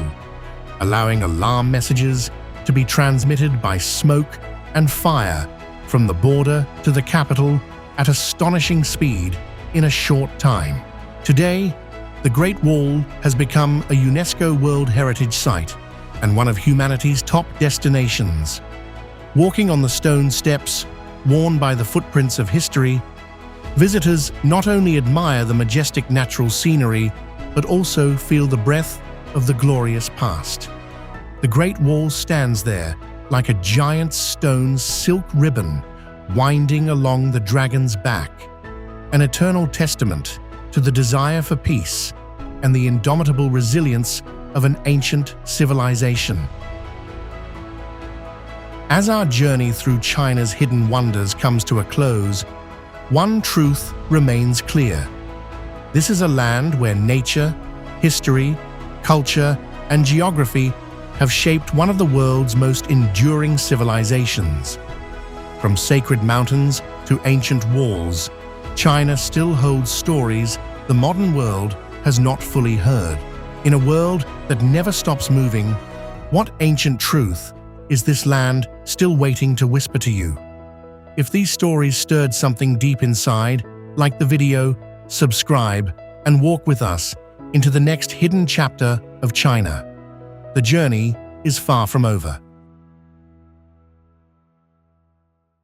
allowing alarm messages to be transmitted by smoke and fire from the border to the capital at astonishing speed in a short time. Today, the Great Wall has become a UNESCO World Heritage Site and one of humanity's top destinations. Walking on the stone steps worn by the footprints of history, visitors not only admire the majestic natural scenery, but also feel the breath of the glorious past. The Great Wall stands there like a giant stone silk ribbon winding along the dragon's back, an eternal testament to the desire for peace and the indomitable resilience of an ancient civilization. As our journey through China's hidden wonders comes to a close, one truth remains clear. This is a land where nature, history, culture, and geography have shaped one of the world's most enduring civilizations. From sacred mountains to ancient walls, China still holds stories the modern world has not fully heard. In a world that never stops moving, what ancient truth is this land still waiting to whisper to you? If these stories stirred something deep inside, like the video, subscribe, and walk with us into the next hidden chapter of China. The journey is far from over.